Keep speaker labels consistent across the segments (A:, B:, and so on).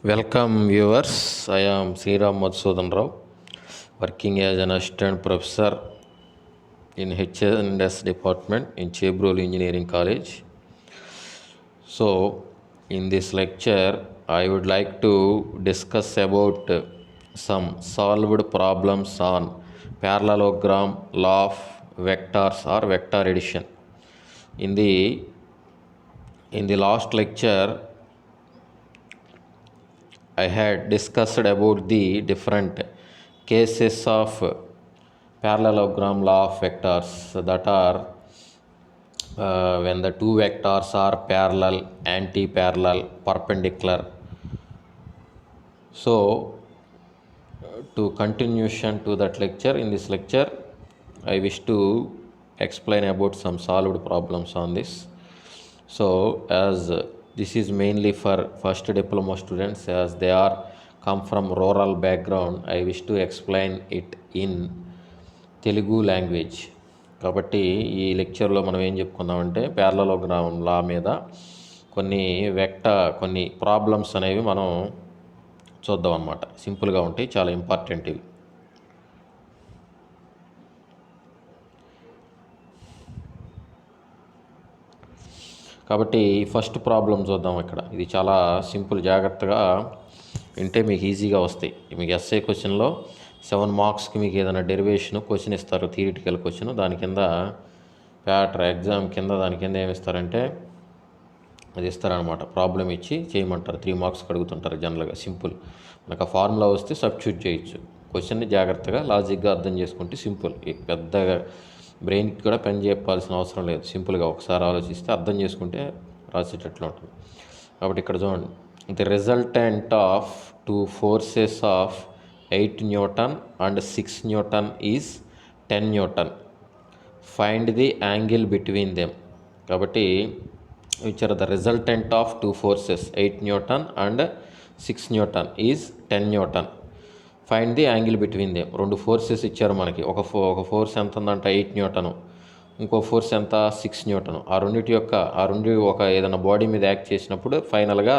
A: Welcome viewers. I am Sriram Madhusudan Rao, working as an assistant professor in H&S department in Chebrol Engineering College. So, in this lecture, I would like to discuss about some solved problems on parallelogram, law of vectors or vector addition. In the last lecture, I had discussed about the different cases of parallelogram law of vectors that are when the two vectors are parallel, anti-parallel, perpendicular. So, to continuation to that lecture, in this lecture, I wish to explain about some solved problems on this. So, as this is mainly for first diploma students, as they are come from rural background, I wish to explain it in Telugu language. కాబట్టి ఈ లెక్చర్లో మనం ఏం చెప్పుకుందామంటే parallelogram లా మీద కొన్ని problems అనేవి మనం చూద్దాం అన్నమాట. సింపుల్గా ఉంటాయి, చాలా ఇంపార్టెంట్ ఇవి. కాబట్టి ఫస్ట్ ప్రాబ్లం చూద్దాం. ఇక్కడ ఇది చాలా సింపుల్, జాగ్రత్తగా వింటే మీకు ఈజీగా వస్తాయి. మీకు ఎస్ఐ క్వశ్చన్లో 7 మార్క్స్కి మీకు ఏదైనా డెరివేషన్ క్వశ్చన్ ఇస్తారు, థియరిటికల్ క్వశ్చన్. దాని కింద ప్యాటర్ ఎగ్జామ్ కింద దాని కింద ఏమి ఇస్తారంటే అది ఇస్తారనమాట. ప్రాబ్లం ఇచ్చి చేయమంటారు. 3 మార్క్స్కి అడుగుతుంటారు జనరల్గా. సింపుల్, మనకు ఆ ఫార్ములా వస్తే సబ్స్టిట్యూట్ చేయొచ్చు. క్వశ్చన్ని జాగ్రత్తగా లాజిక్గా అర్థం చేసుకుంటే సింపుల్. పెద్దగా బ్రెయిన్కి కూడా పని చెప్పాల్సిన అవసరం లేదు. సింపుల్గా ఒకసారి ఆలోచిస్తే అర్థం చేసుకుంటే రాసేటట్లు ఉంటుంది. కాబట్టి ఇక్కడ చూడండి, the resultant of 2 forces of 8 Newton and 6 Newton is 10 Newton. Find the angle between them. కాబట్టి which are the resultant of 2 forces 8 Newton and 6 Newton is 10 Newton. Find the angle between them. 2 forces ఇచ్చారు మనకి. ఒక force ఎంత ఉందంట 8 Newton, ఇంకో force ఎంత 6 Newton. ఆ రెండు ఒక ఏదైనా బాడీ మీద యాక్ట్ చేసినప్పుడు ఫైనల్గా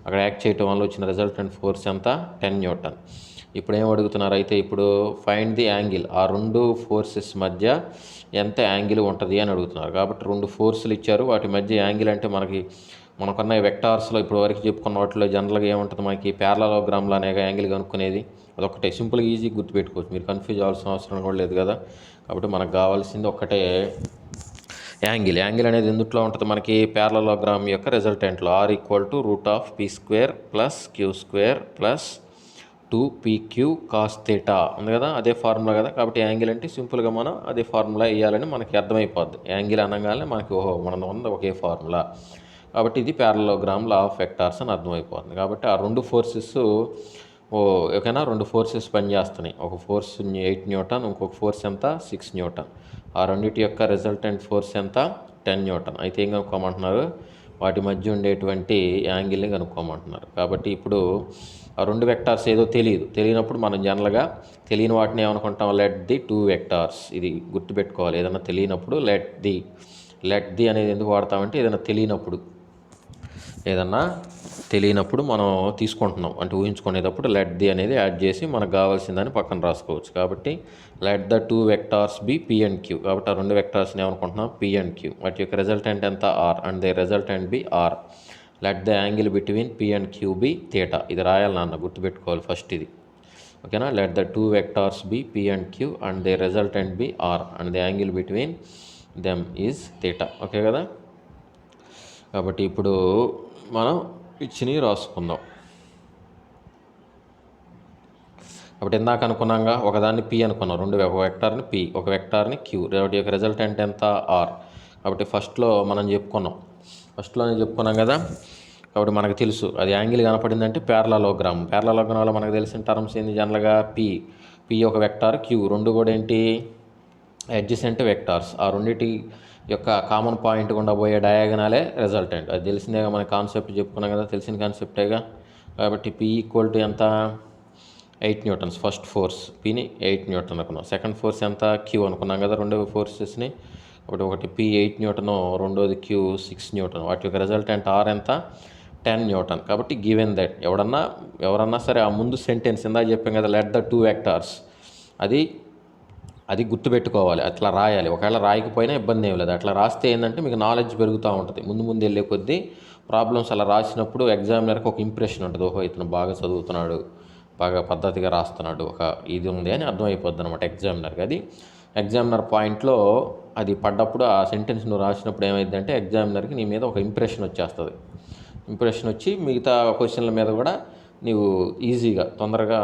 A: అక్కడ యాక్ట్ చేయటం వల్ల వచ్చిన రిజల్టెంట్ ఫోర్స్ ఎంత 10 న్యూటన్. ఇప్పుడు ఏం అడుగుతున్నారు అయితే, ఇప్పుడు ఫైండ్ ది యాంగిల్, ఆ 2 ఫోర్సెస్ మధ్య ఎంత యాంగిల్ ఉంటుంది అని అడుగుతున్నారు. కాబట్టి 2 ఫోర్సులు ఇచ్చారు, వాటి మధ్య యాంగిల్ అంటే మనకున్న వెక్టార్స్లో ఇప్పుడు వరకు చెప్పుకున్న వాటిలో జనరల్గా ఏముంటుంది, మనకి ప్యారలలోగ్రామ్లో అనేక యాంగిల్ కనుక్కునేది అదొకటే. సింపుల్గా ఈజీగా గుర్తుపెట్టుకోవచ్చు, మీరు కన్ఫ్యూజ్ అవ్వాల్సిన అవసరం కూడా లేదు కదా. కాబట్టి మనకు కావాల్సింది ఒక్కటే యాంగిల్. యాంగిల్ అనేది ఎందుట్లో ఉంటుంది మనకి, ప్యారలలోగ్రామ్ యొక్క రిజల్టెంట్లో. R = √p² + q² + 2pq cos θ ఉంది కదా, అదే ఫార్ములా కదా. కాబట్టి యాంగిల్ అంటే సింపుల్గా మనం అదే ఫార్ములా వేయాలని మనకి అర్థమైపోద్ది. యాంగిల్ అనగానే మనకి మనం ఉంది ఒకే ఫార్ములా. కాబట్టి ఇది ప్యారలలోగ్రామ్ లా ఆఫ్ వెక్టార్స్ అని అర్థమైపోతుంది. కాబట్టి ఆ 2 ఫోర్సెస్ ఓకేనా, 2 ఫోర్సెస్ పనిచేస్తున్నాయి. ఒక ఫోర్స్ 8 న్యూటన్, ఇంకొక ఫోర్స్ ఎంత 6 న్యూటన్. ఆ రెండింటి యొక్క రిజల్టెంట్ ఫోర్స్ ఎంత 10 న్యూటన్. అయితే ఏం కనుక్కోమంటున్నారు, వాటి మధ్య ఉండేటువంటి యాంగిల్ని కనుక్కోమంటున్నారు. కాబట్టి ఇప్పుడు ఆ 2 వెక్టార్స్ ఏదో తెలియనప్పుడు మనం జనరల్గా తెలియని వాటిని ఏమనుకుంటాం, లెట్ ది 2 వెక్టార్స్. ఇది గుర్తుపెట్టుకోవాలి. ఏదైనా తెలియనప్పుడు లెట్ ది అనేది ఎందుకు వాడతామంటే ఏదైనా తెలియనప్పుడు మనం తీసుకుంటున్నాం అంటే ఊహించుకునేటప్పుడు లెట్ ది అనేది యాడ్ చేసి మనకు కావాల్సిందని పక్కన రాసుకోవచ్చు. కాబట్టి let the 2 vectors be P and Q. కాబట్టి ఆ 2 వెక్టార్స్ని ఏమనుకుంటున్నాం పి అండ్ క్యూ. వాటి యొక్క రిజల్టెంట్ ఎంత R and the resultant be R. Let the angle between P and Q be theta. ఇది రాయాలి నాన్న, గుర్తుపెట్టుకోవాలి ఫస్ట్ ఇది. ఓకేనా, let the 2 vectors be P and Q and the resultant be are and the angle between them is theta. Okay కదా. కాబట్టి ఇప్పుడు మనం ఇచ్చిని రాసుకుందాం. కాబట్టి ఇందాక అనుకున్నాగా, ఒకదాన్ని పి అనుకున్నాం, ఒక వెక్టార్ని పి, ఒక వెక్టార్ని క్యూ. వాటి యొక్క రిజల్టెంట్ ఎంత ఆర్. కాబట్టి ఫస్ట్లోనే చెప్పుకున్నాం కదా. కాబట్టి మనకు తెలుసు అది యాంగిల్ కనపడిందంటే ప్యారలలోగ్రామ్లో మనకు తెలిసిన టర్మ్స్ ఏంది, జనరల్గా పి ఒక వెక్టార్, క్యూ 2 కూడా ఏంటి అడ్జసెంట్ వెక్టార్స్. ఆ రెండింటి యొక్క కామన్ పాయింట్ గుండా పోయే డయాగనాలే రిజల్టెంట్. అది తెలిసిందేగా, మన కాన్సెప్ట్ చెప్పుకున్నాం కదా, తెలిసిన కాన్సెప్టేగా. కాబట్టి పి = ఎంత 8 న్యూటన్స్. ఫస్ట్ ఫోర్స్ పిని 8 న్యూటన్ అనుకున్నాం. సెకండ్ ఫోర్స్ ఎంత క్యూ అనుకున్నాం కదా, 2 ఫోర్సెస్ని. కాబట్టి ఒకటి పి 8 న్యూటను, రెండోది క్యూ 6 న్యూటన్. వాటి యొక్క రిజల్టెంట్ ఆర్ ఎంత 10 న్యూటన్. కాబట్టి గివెన్ దట్ ఎవరన్నా సరే ఆ ముందు సెంటెన్స్ ఇందాక చెప్పాం కదా, లెట్ ద 2 వెక్టార్స్, అది గుర్తుపెట్టుకోవాలి, అట్లా రాయాలి. ఒకవేళ రాయకపోయినా ఇబ్బంది ఏం లేదు, అట్లా రాస్తే ఏంటంటే మీకు నాలెడ్జ్ పెరుగుతూ ఉంటుంది. ముందు వెళ్ళే కొద్దీ ప్రాబ్లమ్స్ అలా రాసినప్పుడు ఎగ్జామినర్కి ఒక ఇంప్రెషన్ ఉంటుంది, ఓహో ఇతను బాగా చదువుతున్నాడు, బాగా పద్ధతిగా రాస్తున్నాడు, ఒక ఇది ఉంది అని అర్థమైపోద్ది అనమాట ఎగ్జామినర్కి. అది ఎగ్జామినర్ పాయింట్లో అది పడ్డప్పుడు ఆ సెంటెన్స్ నువ్వు రాసినప్పుడు ఏమైందంటే ఎగ్జామినర్కి నీ మీద ఒక ఇంప్రెషన్ వచ్చేస్తుంది. ఇంప్రెషన్ వచ్చి మిగతా క్వశ్చన్ల మీద కూడా నీవు ఈజీగా తొందరగా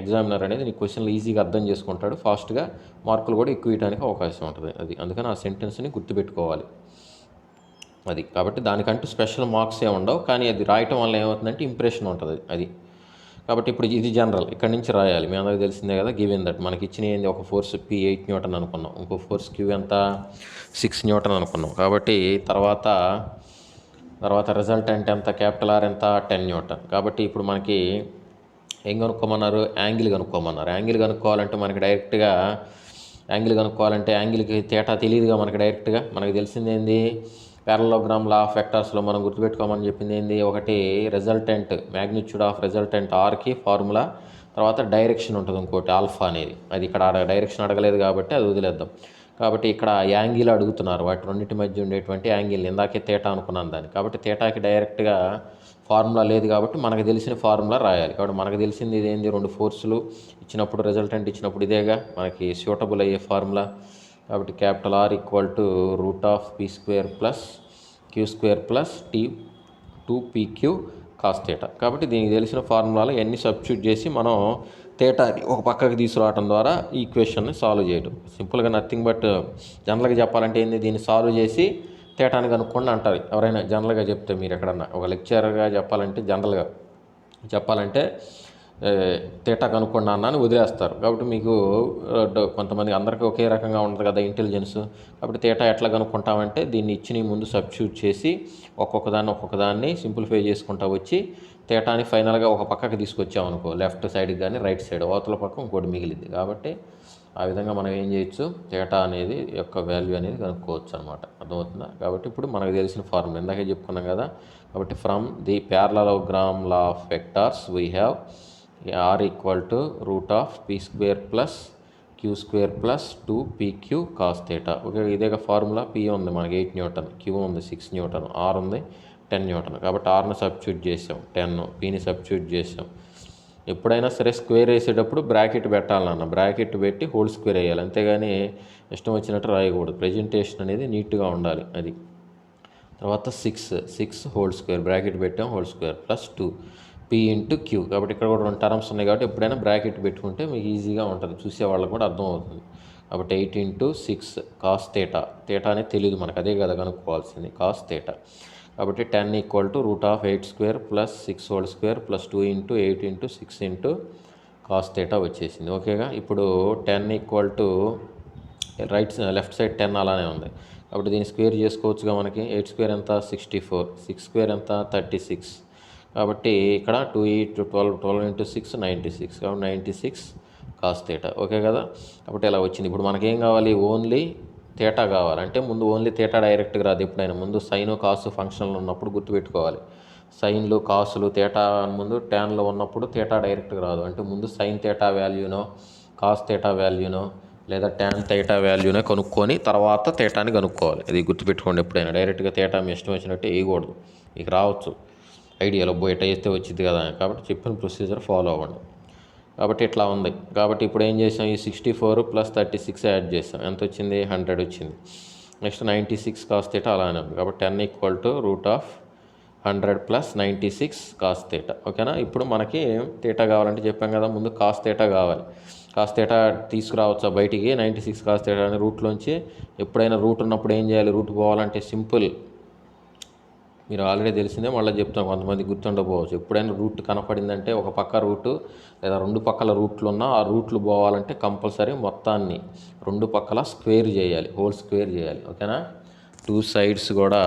A: ఎగ్జామినర్ అనేది నీ క్వశ్చన్లు ఈజీగా అర్థం చేసుకుంటాడు, ఫాస్ట్గా మార్కులు కూడా ఎక్కువ ఇవ్వడానికి అవకాశం ఉంటుంది. అందుకని ఆ సెంటెన్స్ని గుర్తుపెట్టుకోవాలి. కాబట్టి దానికంటూ స్పెషల్ మార్క్స్ ఏమి ఉండవు, కానీ అది రాయటం వల్ల ఏమవుతుందంటే ఇంప్రెషన్ ఉంటుంది అది. కాబట్టి ఇప్పుడు ఇది జనరల్, ఇక్కడ నుంచి రాయాలి. మీ అందరికీ తెలిసిందే కదా, గివెన్ దట్ మనకి ఇచ్చిన ఏంది, ఒక ఫోర్స్ P 8 న్యూటన్ అనుకున్నాం, ఇంకో ఫోర్స్ Q ఎంత 6 న్యూటన్ అనుకున్నాం. కాబట్టి తర్వాత రిజల్టెంట్ ఎంత, క్యాపిటల్ R ఎంత 10 న్యూటన్. కాబట్టి ఇప్పుడు మనకి ఏం కనుక్కోమన్నారు, యాంగిల్ కనుక్కోమన్నారు. యాంగిల్ కనుక్కోవాలంటే మనకి డైరెక్ట్గా యాంగిల్కి తేటా తెలియదుగా మనకి డైరెక్ట్గా. మనకు తెలిసింది ఏంది, ప్యారలోగ్రామ్ లా ఆఫ్ వెక్టార్స్లో మనం గుర్తుపెట్టుకోమని చెప్పింది ఏంది, ఒకటి రిజల్టెంట్ మ్యాగ్నిట్యూడ్ ఆఫ్ రిజల్టెంట్ ఆర్కి ఫార్ములా, తర్వాత డైరెక్షన్ ఉంటుంది ఇంకోటి ఆల్ఫా అనేది. అది ఇక్కడ డైరెక్షన్ అడగలేదు కాబట్టి అది వదిలేద్దాం. కాబట్టి ఇక్కడ యాంగిల్ అడుగుతున్నారు, వాటి రెండింటి మధ్య ఉండేటువంటి యాంగిల్. ఇందాకే తేటా అనుకున్నాను దాన్ని. కాబట్టి తేటాకి డైరెక్ట్గా ఫార్ములా లేదు కాబట్టి మనకు తెలిసిన ఫార్ములా రాయాలి. కాబట్టి మనకు తెలిసింది ఇదేంది, రెండు ఫోర్సులు ఇచ్చినప్పుడు రిజల్టెంట్ ఇచ్చినప్పుడు ఇదేగా మనకి సూటబుల్ అయ్యే ఫార్ములా. కాబట్టి capital R √P² plus Q² plus T2PQ cos theta. కాబట్టి దీనికి తెలిసిన ఫార్ములాలు ఇవన్నీ సబ్స్టిట్యూట్ చేసి మనం తేటాని ఒక పక్కకి తీసుకురావడం ద్వారా ఈ ఈక్వేషన్ని సాల్వ్ చేయడం. సింపుల్గా నథింగ్ బట్, జనరల్గా చెప్పాలంటే ఏంది, దీన్ని సాల్వ్ చేసి తేటాని కనుక్కోండి అంటారు ఎవరైనా జనరల్గా చెప్తే. మీరు ఎక్కడన్నా ఒక లెక్చరర్గా చెప్పాలంటే, జనరల్గా చెప్పాలంటే తేటా కనుక్కోండి అన్న అని వదిలేస్తారు. కాబట్టి మీకు కొంతమంది అందరికీ ఒకే రకంగా ఉండదు కదా ఇంటెలిజెన్స్. కాబట్టి తేటా ఎట్లా కనుక్కుంటామంటే దీన్ని ఇచ్చి ముందు సబ్స్టిట్యూట్ చేసి ఒక్కొక్కదాన్ని సింప్లిఫై చేసుకుంటా వచ్చి తేటాని ఫైనల్గా ఒక పక్కకి తీసుకొచ్చామనుకో, లెఫ్ట్ సైడ్కి కానీ రైట్ సైడ్ అవతల పక్క ఇంకోటి మిగిలింది. కాబట్టి ఆ విధంగా మనం ఏం చేయొచ్చు, తేటా అనేది యొక్క వాల్యూ అనేది కనుక్కోవచ్చు అనమాట. అర్థమవుతుందా? కాబట్టి ఇప్పుడు మనకు తెలిసిన ఫార్ములా ఇందాకే చెప్పుకున్నాం కదా. కాబట్టి from the parallelogram law of vectors we have R √P² plus Q² plus 2PQ cos theta. Okay, ఇదేగా ఫార్ములా. P ఉంది మనకి 8 న్యూటన్, Q ఉంది 6 న్యూటన్, R ఉంది 10 న్యూటన్. కాబట్టి Rని సబ్స్టిట్యూట్ చేసాం 10, Pని సబ్స్టిట్యూట్ చేసాం. ఎప్పుడైనా సరే స్క్వేర్ వేసేటప్పుడు బ్రాకెట్ పెట్టాలన్న, బ్రాకెట్ పెట్టి హోల్ స్క్వేర్ వేయాలి, అంతేగాని ఇష్టం వచ్చినట్టు రాయకూడదు. ప్రెజెంటేషన్ అనేది నీట్గా ఉండాలి. అది తర్వాత 6 హోల్ స్క్వేర్ బ్రాకెట్ పెట్టాం, whole square plus 2 P × Q. కాబట్టి ఇక్కడ కూడా 2 టర్మ్స్ ఉన్నాయి కాబట్టి ఎప్పుడైనా బ్రాకెట్ పెట్టుకుంటే మీకు ఈజీగా ఉంటుంది, చూసే వాళ్ళకు కూడా అర్థమవుతుంది. కాబట్టి 8 × 6 కాస్ తేటా. తేటా అనేది తెలియదు మనకు, అదే కదా కనుక్కోవాల్సింది, కాస్ తేటా. కాబట్టి 10 √8² ప్లస్ 6² ప్లస్ 2 × 8 × 6 కాస్ తేటా వచ్చేసింది. ఓకేగా. ఇప్పుడు 10 లెఫ్ట్ సైడ్ 10 అలానే ఉంది కాబట్టి దీన్ని స్క్వేర్ చేసుకోవచ్చుగా. మనకి 8² ఎంత 64, 6² ఎంత 36. కాబట్టి ఇక్కడ 2 × 12, 12 × 6 96. కాబట్టి 96 కాస్ తేటా. ఓకే కదా. కాబట్టి ఇలా వచ్చింది. ఇప్పుడు మనకేం కావాలి, ఓన్లీ తేటా కావాలి. అంటే ముందు ఓన్లీ తేటా డైరెక్ట్గా రాదు ఎప్పుడైనా, ముందు సైన్ కాసు ఫంక్షన్లు ఉన్నప్పుడు గుర్తుపెట్టుకోవాలి. సైన్లు కాసులు తేటా ముందు ట్యాన్లో ఉన్నప్పుడు తేటా డైరెక్ట్గా రాదు. అంటే ముందు సైన్ తేటా వాల్యూనో కాస్ తేటా వాల్యూనో లేదా ట్యాన్ తేటా వాల్యూనే కనుక్కొని తర్వాత తేటాని కనుక్కోవాలి. ఇది గుర్తుపెట్టుకోండి. ఎప్పుడైనా డైరెక్ట్గా తేటా మీ ఇష్టం వచ్చినట్టు వేయకూడదు. మీకు రావచ్చు ఐడియాలో బయట వేస్తే వచ్చింది కదా, కాబట్టి చెప్పిన ప్రొసీజర్ ఫాలో అవ్వండి. కాబట్టి ఇట్లా ఉంది. కాబట్టి ఇప్పుడు ఏం చేసాం, ఈ 64 ప్లస్ 36 యాడ్ చేసాం, ఎంత వచ్చింది 100 వచ్చింది. నెక్స్ట్ 96 కాస్ తేటా అలానే ఉంది. కాబట్టి 10 √100 ప్లస్ 96 కాస్ తేటా. ఓకేనా. ఇప్పుడు మనకి తేటా కావాలంటే చెప్పాం కదా, ముందు కాస్ తేటా కావాలి. కాస్ తేటా తీసుకురావచ్చా బయటికి, 96 కాస్ తేటా అని రూట్లోంచి. ఎప్పుడైనా రూట్ ఉన్నప్పుడు ఏం చేయాలి, రూట్ పోవాలంటే సింపుల్, మీరు ఆల్రెడీ తెలిసిందే, మళ్ళీ చెప్తాను, కొంతమంది గుర్తుండకపోవచ్చు. ఎప్పుడైనా రూట్ కనపడిందంటే ఒక పక్క రూటు లేదా రెండు పక్కల రూట్లు ఉన్నా ఆ రూట్లు పోవాలంటే కంపల్సరీ మొత్తాన్ని రెండు పక్కల స్క్వేర్ చేయాలి, హోల్ స్క్వేర్ చేయాలి. ఓకేనా. 2 సైడ్స్ కూడా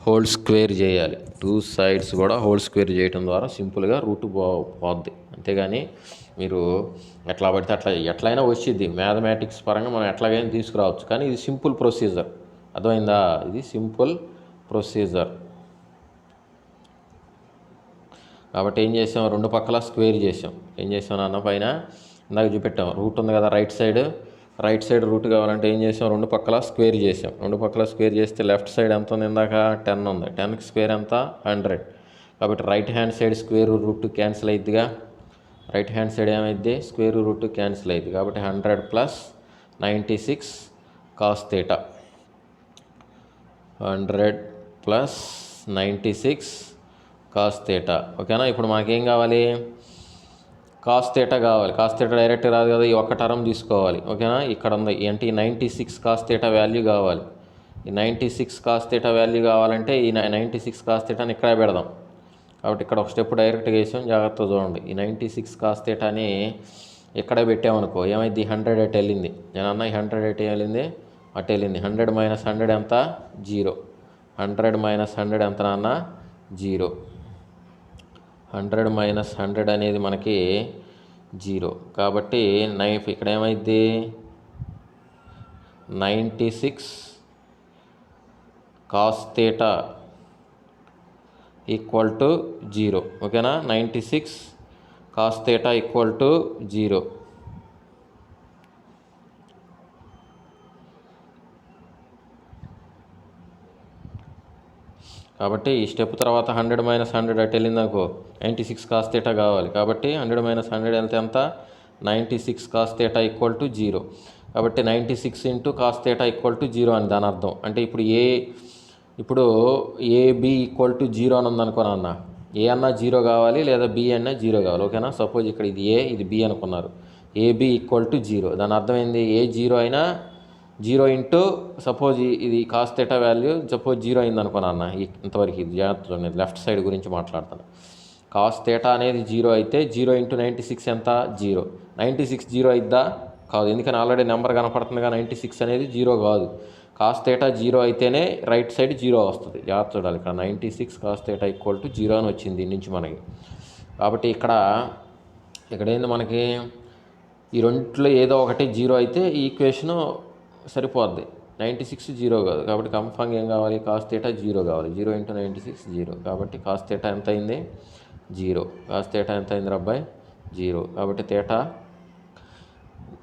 A: హోల్ స్క్వేర్ చేయాలి. 2 సైడ్స్ కూడా హోల్ స్క్వేర్ చేయడం ద్వారా సింపుల్గా రూట్ పోద్ది. అంతేగాని మీరు ఎట్లా పడితే అట్లా ఎట్లయినా వచ్చింది, మ్యాథమెటిక్స్ పరంగా మనం ఎట్లాగైనా తీసుకురావచ్చు. కానీ ఇది సింపుల్ ప్రొసీజర్, అర్థమైందా. ఇది సింపుల్ ప్రొసీజర్. కాబట్టి ఏం చేసాం, రెండు పక్కల స్క్వేర్ చేసాం. ఏం చేసాం నాన్న, పైన ఇందాక చూపెట్టాం రూట్ ఉంది కదా రైట్ సైడ్ రూట్ కావాలంటే ఏం చేసాం, రెండు పక్కల స్క్వేర్ చేసాం. రెండు పక్కల స్క్వేర్ చేస్తే లెఫ్ట్ సైడ్ ఎంత ఉంది, ఇందాక 10 ఉంది. 10కి స్క్వేర్ ఎంత, 100. కాబట్టి right hand side square root cancel అయిద్దిగా. రైట్ హ్యాండ్ సైడ్ ఏమైద్ది, స్క్వేర్ రూట్ క్యాన్సిల్ అయింది. కాబట్టి 100 + 96 cos θ. 100 + 96 cos θ. ఓకేనా. ఇప్పుడు మనకేం కావాలి, cos θ కావాలి. cos θ డైరెక్ట్ రాదు కదా, ఈ ఒక్క టర్మ్ తీసుకోవాలి. ఓకేనా. ఇక్కడ ఉంది అంటే ఈ 96 cos θ వాల్యూ కావాలి. ఈ 96 cos θ వాల్యూ కావాలంటే ఈ 96 cos θని ఇక్కడే పెడదాం. కాబట్టి ఇక్కడ ఒక స్టెప్ డైరెక్ట్గా వేసాం, జాగ్రత్తగా చూడండి. ఈ 96 cos θని ఇక్కడే పెట్టామనుకో ఏమైంది, 100 అటు వెళ్ళింది. నేను అన్న ఈ 100 అటు వెళ్ళింది, అటు వెళ్ళింది. 100 - 100 ఎంత, 0. 100 - 100 ఎంత నాన్న, 0. 100 - 100 అనేది మనకి 0. కాబట్టి ఇక్కడ ఏమైంది, 96 cos θ = 0. ఓకేనా. 96 cos θ = 0. కాబట్టి ఈ స్టెప్ తర్వాత 100 - 100 అటు వెళ్ళిందనుకో 96 cos θ కావాలి. కాబట్టి 100 - 100 వెళ్తే ఎంత, 96 cos θ = 0. కాబట్టి 96 × cos θ = 0 అని దాని అర్థం. అంటే ఇప్పుడు AB = 0 అని ఉందనుకో నాన్న, ఏ అన్నా 0 కావాలి లేదా బి అన్నా 0 కావాలి. ఓకేనా. సపోజ్ ఇక్కడ ఇది ఏ ఇది బి అనుకున్నారు, AB = 0. దాని అర్థం ఏంది, ఏ 0 అయినా 0 ఇంటూ సపోజ్ ఇది cos θ వాల్యూ సపోజ్ 0 అయింది అనుకో నాన్న. ఇంతవరకు ఇది జాగ్రత్తగా అనేది లెఫ్ట్ సైడ్ గురించి మాట్లాడుతాను. cos θ అనేది 0 అయితే 0 × 96 ఎంత, 0. 96 0 అయిద్దా, కాదు. ఎందుకని ఆల్రెడీ నెంబర్ కనపడుతుందిగా, 96 అనేది 0 కాదు. cos θ 0 అయితేనే రైట్ సైడ్ 0 వస్తుంది. జాగ్రత్త చూడాలి. ఇక్కడ 96 cos θ = 0 అని వచ్చింది దీని నుంచి మనకి. కాబట్టి ఇక్కడ ఏంది మనకి, ఈ రెండిట్లో ఏదో ఒకటి 0 అయితే ఈ ఈక్వేషను సరిపోద్ది. 96 0 కాదు. కాబట్టి కన్ఫర్మ్ ఏం కావాలి, cos θ 0 కావాలి. 0 × 96 0. కాబట్టి cos θ ఎంత అయింది, 0. cos θ ఎంత అయింది అబ్బాయి, 0. కాబట్టి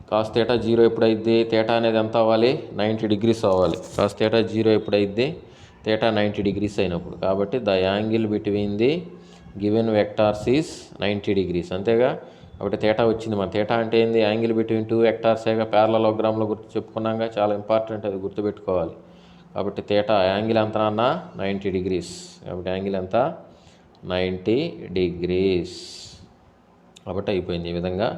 A: cos θ 0 ఎప్పుడైద్ది, θ అనేది ఎంత అవ్వాలి, 90 degrees అవ్వాలి. cos θ 0 ఎప్పుడైద్ది, θ 90 degrees అయినప్పుడు. కాబట్టి the angle between the given vectors is 90 degrees. అంతేగా. కాబట్టి θ వచ్చింది. మన θ అంటే ఏంది, యాంగిల్ బిట్వీన్ 2 వెక్టార్సేగా ప్యారలలోగ్రామ్లో గుర్తు చెప్పుకున్నాగా, చాలా ఇంపార్టెంట్, అది గుర్తుపెట్టుకోవాలి. కాబట్టి θ యాంగిల్ ఎంత నాన్న, 90 degrees. కాబట్టి యాంగిల్ ఎంత, 90 degrees. కాబట్టి అయిపోయింది. ఈ విధంగా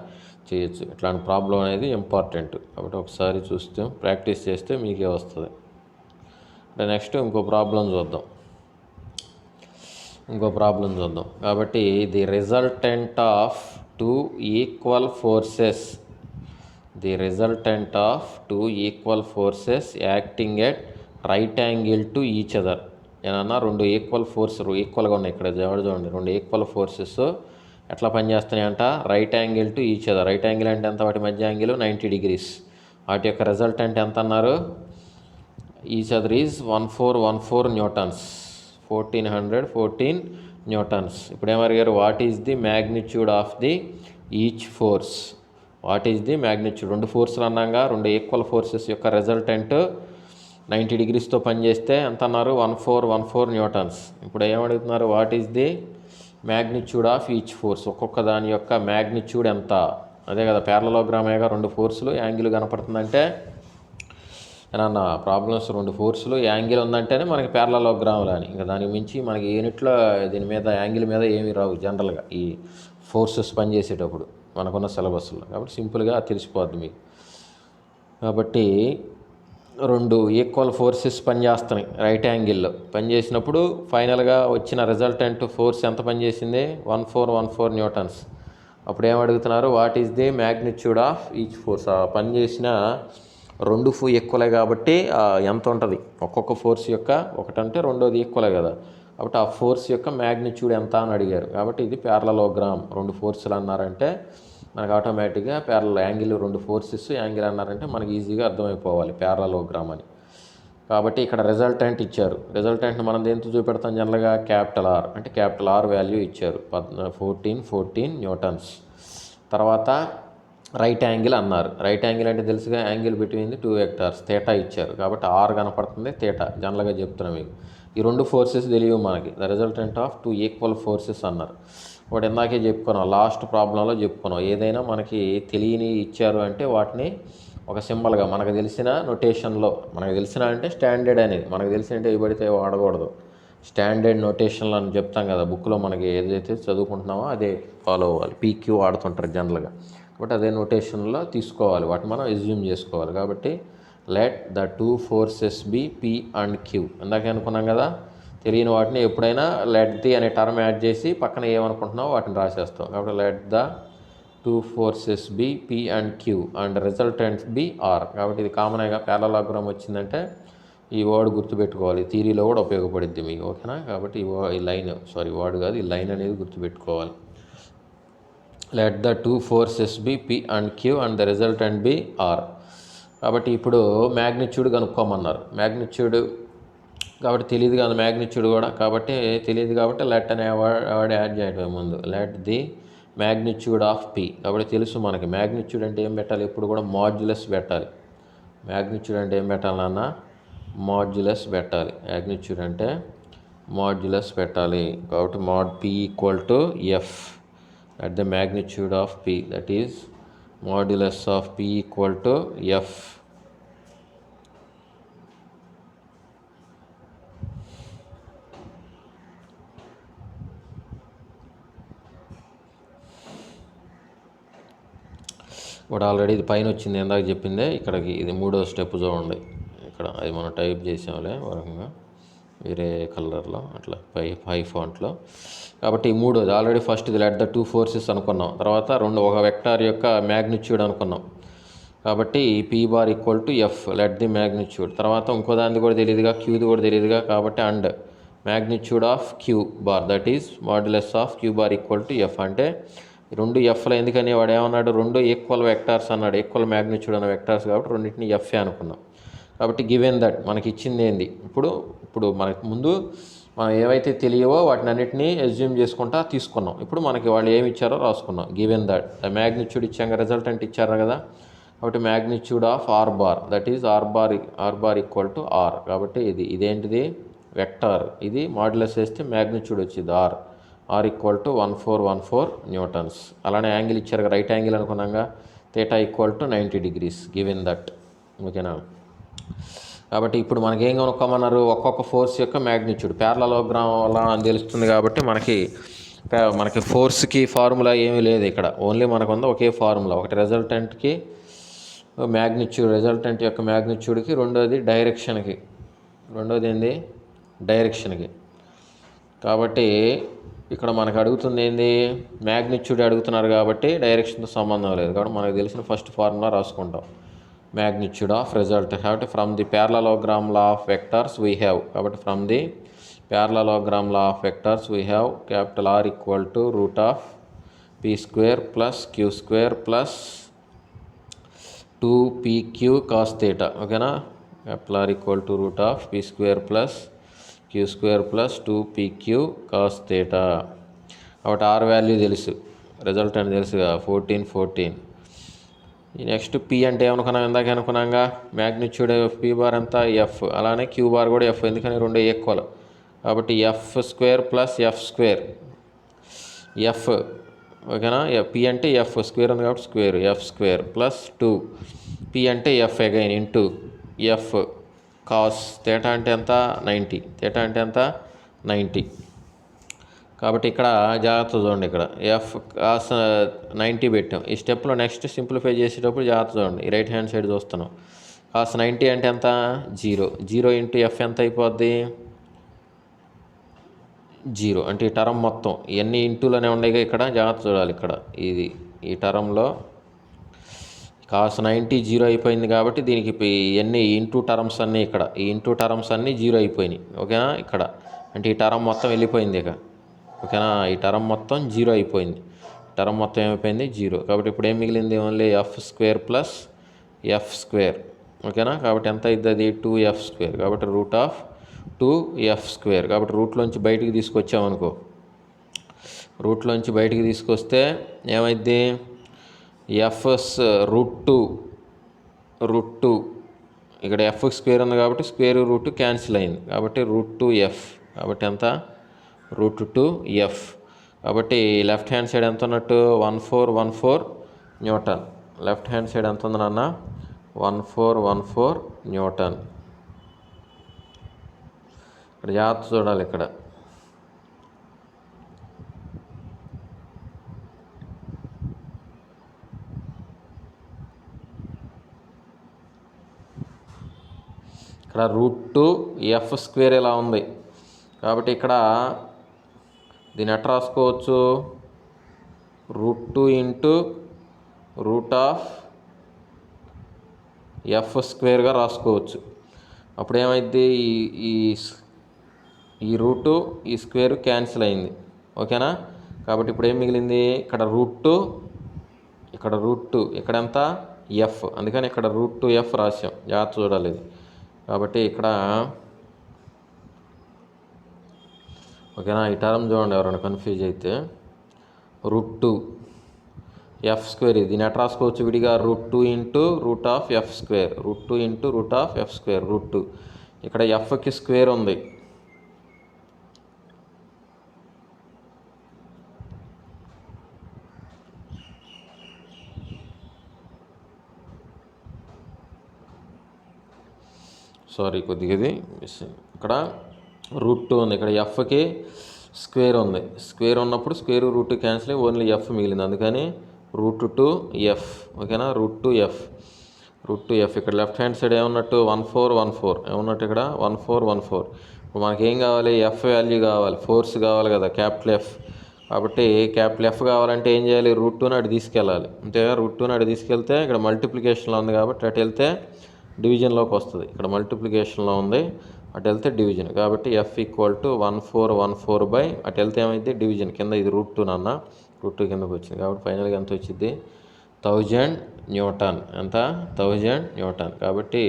A: చేయొచ్చు. ఇట్లాంటి ప్రాబ్లం అనేది ఇంపార్టెంట్. కాబట్టి ఒకసారి చూస్తే ప్రాక్టీస్ చేస్తే మీకే వస్తుంది. అంటే నెక్స్ట్ ఇంకో ప్రాబ్లం చూద్దాం. కాబట్టి the resultant of 2 equal forces acting at right angle to each other. ఏమన్నా రెండు ఈక్వల్గా ఉన్నాయి. ఇక్కడ చూడండి, రెండు ఈక్వల్ ఫోర్సెస్ ఎట్లా పనిచేస్తున్నాయంట, right angle to each other. Right angle అంటే ఎంత, వాటి మధ్య యాంగిల్ 90 degrees. వాటి యొక్క రిజల్టెంట్ ఎంత అన్నారు, each other is 1414 newtons. 1414 newtons. ఇప్పుడు ఏమడిగారు, what is the magnitude of the each force. What is the magnitude, రెండు ఫోర్సులు అన్నాగా, రెండు ఈక్వల్ ఫోర్సెస్ యొక్క రిజల్టెంట్ 90 degreesతో పనిచేస్తే ఎంత అన్నారు, 1414 న్యూటన్స్. ఇప్పుడు ఏమడుగుతున్నారు, what is the magnitude of each force. ఒక్కొక్క దాని యొక్క మ్యాగ్నిట్యూడ్ ఎంత. అదే కదా, ప్యారలలోగ్రామేగా, రెండు ఫోర్సులు యాంగిల్ కనపడుతుందంటే ఏమన్నా ప్రాబ్లమ్స్, రెండు ఫోర్సులు యాంగిల్ ఉందంటేనే మనకి ప్యారలలోగ్రాములు అని. ఇంకా దానికి మించి మనకి యూనిట్లో దీని మీద యాంగిల్ మీద ఏమీ రావు జనరల్గా ఈ ఫోర్సెస్ పనిచేసేటప్పుడు మనకున్న సిలబస్లో. కాబట్టి సింపుల్గా తెలిసిపోద్ది మీకు. కాబట్టి రెండు ఈక్వల్ ఫోర్సెస్ పనిచేస్తున్నాయి రైట్ యాంగిల్లో. పనిచేసినప్పుడు ఫైనల్గా వచ్చిన రిజల్టెంట్ ఫోర్స్ ఎంత పనిచేసింది, 1414 న్యూటన్స్. అప్పుడు ఏమడుగుతున్నారు, what is the magnitude of each force. ఆ పనిచేసిన రెండు ఈక్వలే కాబట్టి ఎంత ఉంటుంది, ఒక్కొక్క ఫోర్స్ యొక్క, ఒకటంటే రెండోది ఈక్వలే కదా. కాబట్టి ఆ ఫోర్స్ యొక్క మ్యాగ్నిట్యూడ్ ఎంత అని అడిగారు. కాబట్టి ఇది ప్యారలలోగ్రామ్. రెండు ఫోర్సులు అన్నారంటే మనకు ఆటోమేటిక్గా యాంగిల్, రెండు ఫోర్సెస్ యాంగిల్ అన్నారంటే మనకి ఈజీగా అర్థమైపోవాలి ప్యారలలోగ్రామ్ అని. కాబట్టి ఇక్కడ రిజల్టెంట్ ఇచ్చారు. రిజల్టెంట్ని మనం దేంతో చూపెడతాం జనరల్గా క్యాపిటల్ ఆర్, అంటే క్యాపిటల్ ఆర్ వాల్యూ ఇచ్చారు 14 న్యూటన్స్. తర్వాత రైట్ యాంగిల్ అన్నారు. రైట్ యాంగిల్ అంటే తెలుసుగా, angle between the 2 vectors, theta ఇచ్చారు కాబట్టి ఆర్ కనపడుతుంది, థీటా జనరల్గా చెప్తున్నాం మీకు. ఈ 2 ఫోర్సెస్ తెలియవు మనకి. The resultant of 2 equal forces అన్నారు. ఒకటి ఇందాకే చెప్పుకున్నాం, లాస్ట్ ప్రాబ్లంలో చెప్పుకున్నాం. ఏదైనా మనకి తెలియని ఇచ్చారు అంటే వాటిని ఒక సింబల్గా మనకు తెలిసిన నొటేషన్లో, మనకు తెలిసిన అంటే స్టాండర్డ్ అనేది, మనకు తెలిసిన అంటే ఏ పడితే వాడకూడదు, స్టాండర్డ్ నొటేషన్లో అని చెప్తాం కదా బుక్లో, మనకి ఏదైతే చదువుకుంటున్నామో అదే ఫాలో అవ్వాలి. పీక్యూ వాడుతుంటారు జనరల్గా, కాబట్టి అదే నొటేషన్లో తీసుకోవాలి, వాటిని మనం ఎజ్యూమ్ చేసుకోవాలి. కాబట్టి let the 2 forces be P and Q. ఇందాకే అనుకున్నాం కదా, తెలియని వాటిని ఎప్పుడైనా లెట్ ది అనే టర్మ్ యాడ్ చేసి పక్కన ఏమనుకుంటున్నామో వాటిని రాసేస్తాం. కాబట్టి let the 2 forces be P and Q and resultant be R. కాబట్టి ఇది కామన్గా ప్యారలాగ్రామ్ వచ్చిందంటే ఈ వర్డ్ గుర్తుపెట్టుకోవాలి, థియరీలో కూడా ఉపయోగపడుద్ది మీకు, ఓకేనా. కాబట్టి ఈ లైన్, వర్డ్ కాదు, ఈ లైన్ అనేది గుర్తుపెట్టుకోవాలి. Let the 2 forces be P and Q and the resultant be R. కాబట్టి ఇప్పుడు మ్యాగ్నిట్యూడ్ కనుక్కోమన్నారు. మ్యాగ్నిట్యూడ్ కాబట్టి తెలియదు కదా మ్యాగ్నిట్యూడ్ కూడా, కాబట్టి తెలియదు కాబట్టి లెట్ అనే వర్డ్ యాడ్ చేయడం ముందు. Let the magnitude of P. కాబట్టి తెలుసు మనకి మ్యాగ్నిట్యూడ్ అంటే ఏం పెట్టాలి, ఎప్పుడు కూడా మాడ్యులస్ పెట్టాలి. మ్యాగ్నిట్యూడ్ అంటే ఏం పెట్టాలి నాన్న, మాడ్యులస్ పెట్టాలి. మ్యాగ్నిట్యూడ్ అంటే మాడ్యులస్ పెట్టాలి. కాబట్టి mod P equal to F. at the magnitude of p, that is modulus of p equal to f. ఇప్పుడు ఆల్రెడీ ఇది పైన వచ్చింది, ఎందాక చెప్పిందే ఇక్కడికి, ఇది 3వ స్టెప్ చూడండి. ఇక్కడ అది మనం టైప్ చేసాంలే వరకంగా వేరే కలర్లో, అట్లా పై ఫాంట్లో. కాబట్టి ఈ 3వది ఆల్రెడీ ఫస్ట్ది లెట్ ద 2 ఫోర్సెస్ అనుకున్నాం, తర్వాత ఒక వెక్టార్ యొక్క మ్యాగ్నిట్యూడ్ అనుకున్నాం. కాబట్టి P bar equal to F, let the magnitude. తర్వాత ఇంకో దాన్ని కూడా తెలియదుగా, క్యూది కూడా తెలియదుగా, కాబట్టి and magnitude of Q bar, that is modulus of Q bar equal to F. అంటే 2 ఎఫ్లు, ఎందుకని వాడు ఏమన్నాడు, 2 ఈక్వల్ వెక్టార్స్ అన్నాడు, ఈక్వల్ మ్యాగ్నిట్యూడ్ అన్న వెక్టార్స్, కాబట్టి రెండింటిని ఎఫ్ఏ అనుకున్నాం. కాబట్టి గివెన్ దట్ మనకి ఇచ్చింది ఏంది, ఇప్పుడు మనకి ముందు మనం ఏవైతే తెలియవో వాటిని అన్నింటినీ ఎజ్యూమ్ చేసుకుంటా తీసుకున్నాం. ఇప్పుడు మనకి వాళ్ళు ఏమి ఇచ్చారో రాసుకున్నాం. గివెన్ దట్ ద మ్యాగ్నిట్యూడ్ ఇచ్చాక రిజల్టెంట్ ఇచ్చారు కదా, కాబట్టి magnitude of R bar, that is R bar equal to R. కాబట్టి ఇదేంటిది వెక్టార్, ఇది మాడ్యులస్ వేస్తే మ్యాగ్నిట్యూడ్ వచ్చింది ఆర్ ఈక్వల్ టు 1414 న్యూటన్స్. అలానే యాంగిల్ ఇచ్చారు కదా, రైట్ యాంగిల్ అనుకున్నాగా, theta equal to 90 degrees. Given that, ఓకేనా. కాబట్టి ఇప్పుడు మనకి ఏం కనుక్కోమన్నారు, ఒక్కొక్క ఫోర్స్ యొక్క మ్యాగ్నిట్యూడ్ ప్యారలలోగ్రామ్ వల్ల అని తెలుస్తుంది. కాబట్టి మనకి ఫోర్స్కి ఫార్ములా ఏమీ లేదు ఇక్కడ, ఓన్లీ మనకు ఉంది ఒకే ఫార్ములా. ఒకటి రిజల్టెంట్కి మ్యాగ్నిట్యూడ్, రిజల్టెంట్ యొక్క మ్యాగ్నిట్యూడ్కి, రెండోది డైరెక్షన్కి, రెండోది ఏంది డైరెక్షన్కి. కాబట్టి ఇక్కడ మనకు అడుగుతుంది ఏంది, మ్యాగ్నిట్యూడ్ అడుగుతున్నారు కాబట్టి డైరెక్షన్తో సంబంధం లేదు. కాబట్టి మనకు తెలిసిన ఫస్ట్ ఫార్ములా రాసుకుంటాం, magnitude of result. కాబట్టి from the parallelogram law of vectors we have, కాబట్టి from the parallelogram law of vectors we have capital R equal to root of p square plus q square plus 2pq cos theta, ఓకేనా. capital R equal to root of p square plus q square plus 2pq cos theta. కాబట్టి R value తెలుసు, resultant తెలుసుగా 14. ఈ next P అంటే ఏమనుకున్నాం, ఇందాక అనుకున్నాగా magnitude P bar ఎంత ఎఫ్, అలానే క్యూ బార్ కూడా ఎఫ్, ఎందుకని 2 ఈక్వల్. కాబట్టి F square plus F square, F ఓకేనా. పి అంటే ఎఫ్ స్క్వేర్ ఉంది కాబట్టి square, F square plus 2 P అంటే F again into F cos theta అంటే ఎంత 90, థీటా అంటే ఎంత 90. కాబట్టి ఇక్కడ జాగ్రత్త చూడండి, ఇక్కడ ఎఫ్ కాస్ 90 పెట్టాం. ఈ స్టెప్లో నెక్స్ట్ సింప్లిఫై చేసేటప్పుడు జాగ్రత్త చూడండి, ఈ రైట్ హ్యాండ్ సైడ్ చూస్తున్నాం. కాస్ 90 అంటే ఎంత 0 ఇంటూ ఎఫ్ ఎంత అయిపోద్ది 0, అంటే ఈ టర్మ్ మొత్తం ఇవన్నీ ఇంటూలోనే ఉన్నాయి. ఇక్కడ జాగ్రత్త చూడాలి, ఇక్కడ ఈ టర్మ్లో కాస్ 90 0 అయిపోయింది కాబట్టి దీనికి ఇవన్నీ ఇంటూ టర్మ్స్ అన్నీ, ఇక్కడ ఈ ఇంటూ టర్మ్స్ అన్నీ 0 అయిపోయినాయి, ఓకేనా. ఇక్కడ అంటే ఈ టర్మ్ మొత్తం వెళ్ళిపోయింది ఇక, ఓకేనా. ఈ టర్మ్ మొత్తం 0 అయిపోయింది, టర్మ్ మొత్తం ఏమైపోయింది 0. కాబట్టి ఇప్పుడు ఏం మిగిలింది, only F square plus F square ఓకేనా. కాబట్టి ఎంత అవుతుంది అది 2f². కాబట్టి √2f². కాబట్టి రూట్లోంచి బయటికి తీసుకొచ్చామనుకో, రూట్లోంచి బయటికి తీసుకొస్తే ఏమైద్ది, ఎఫ్ఎస్ √2 ఇక్కడ f² ఉంది కాబట్టి స్క్వేర్ రూట్ క్యాన్సిల్ అయింది. కాబట్టి √2f. కాబట్టి ఎంత √2f. కాబట్టి లెఫ్ట్ హ్యాండ్ సైడ్ ఎంత ఉన్నట్టు 1414 న్యూటన్. లెఫ్ట్ హ్యాండ్ సైడ్ ఎంత ఉంది నాన్న, 1414 న్యూటన్. ఇక్కడ జాగ్రత్త చూడాలి. ఇక్కడ √2f² ఇలా ఉంది. కాబట్టి ఇక్కడ దీన్ని ఎట్లా రాసుకోవచ్చు, √2 × √f²గా రాసుకోవచ్చు. అప్పుడు ఏమైంది, ఈ రూటు ఈ స్క్వేర్ క్యాన్సిల్ అయింది. ఓకేనా. కాబట్టి ఇప్పుడు ఏం మిగిలింది, ఇక్కడ √2, ఇక్కడ √2, ఇక్కడ ఎంత ఎఫ్, అందుకని ఇక్కడ √2f రాసాం. జాగ్రత్త చూడాలి ఇది. కాబట్టి ఇక్కడ ఓకేనా. ఈ టర్మ్ చూడండి, ఎవరైనా కన్ఫ్యూజ్ అయితే √2f². దీన్ని ఎట్లా రాసుకోవచ్చు విడిగా, √2 × √f². √2 × √f². √2 ఇక్కడ ఎఫ్కి స్క్వేర్ ఉంది. సారీ కొద్దిగా ఇది ఇక్కడ √2 ఉంది, ఇక్కడ ఎఫ్కి స్క్వేర్ ఉంది. స్క్వేర్ ఉన్నప్పుడు స్క్వేర్ రూట్ క్యాన్సిల్ అయ్యి ఓన్లీ ఎఫ్ మిగిలింది, అందుకని √2f. ఓకేనా. √2f. ఇక్కడ లెఫ్ట్ హ్యాండ్ సైడ్ ఏమన్నట్టు 1414 ఏమన్నట్టు, ఇక్కడ 1414. ఇప్పుడు మనకి ఏం కావాలి, ఎఫ్ వాల్యూ కావాలి, ఫోర్స్ కావాలి కదా, క్యాపిటల్ ఎఫ్. కాబట్టి క్యాపిటల్ ఎఫ్ కావాలంటే ఏం చేయాలి, √2ని అటు తీసుకెళ్ళాలి. అంతేగా, √2ని అటు తీసుకెళ్తే ఇక్కడ మల్టిప్లికేషన్లో ఉంది కాబట్టి అటు వెళ్తే డివిజన్లోకి వస్తుంది. ఇక్కడ మల్టిప్లికేషన్లో ఉంది, అటు వెళ్తే డివిజన్. కాబట్టి f = 1414 అటు వెళ్తే ఏమైంది డివిజన్. కింద ఇది √2 నాన్న, √2 కిందకు వచ్చింది. కాబట్టి ఫైనల్గా ఎంత వచ్చింది, 1000 న్యూటన్. ఎంత, 1000 న్యూటన్. కాబట్టి